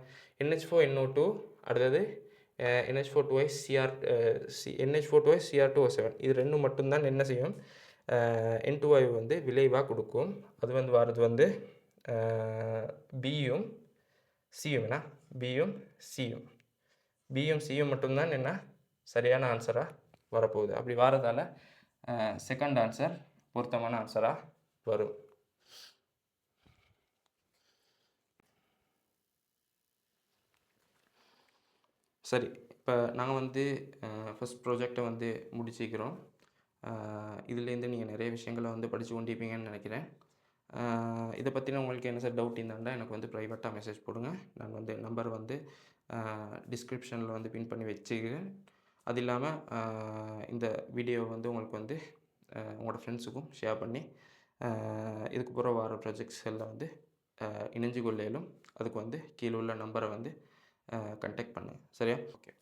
NH4NO2 அடுத்தது NH4CR2O7 இது ரெண்டும் மட்டும்தான் என்ன செய்யும், N2 வாயு வந்து விளைவாக கொடுக்கும். அது வந்து வாரது வந்து பியும் சியும் என்ன, பியும் சியும் மட்டும்தான் என்ன சரியான ஆன்சராக வரப்போகுது. அப்படி வரதால செகண்ட் ஆன்சர் பொருத்தமான ஆன்சராக வரும். சரி, இப்போ நாங்கள் வந்து ஃபஸ்ட் ப்ராஜெக்டை வந்து முடிச்சிக்கிறோம். இதுலேருந்து நீங்கள் நிறைய விஷயங்களை வந்து படித்து கொண்டிருப்பீங்கன்னு நினைக்கிறேன். இதை பற்றின உங்களுக்கு என்ன சார் டவுட் இருந்தாண்டா எனக்கு வந்து ப்ரைவேட்டாக மெசேஜ் போடுங்க. நான் வந்து நம்பர் வந்து டிஸ்கிரிப்ஷனில் வந்து பின் பண்ணி வச்சுக்கிறேன். அது இல்லாமல் இந்த வீடியோ வந்து உங்களுக்கு வந்து உங்களோட ஃப்ரெண்ட்ஸுக்கும் ஷேர் பண்ணி இதுக்கு பிறகு வர ப்ராஜெக்ட்ஸ் எல்லாம் வந்து இணைஞ்சு கொள்ளையிலும் அதுக்கு வந்து கீழே உள்ள நம்பரை வந்து கான்டாக்ட் பண்ணுங்கள். சரியா? ஓகே.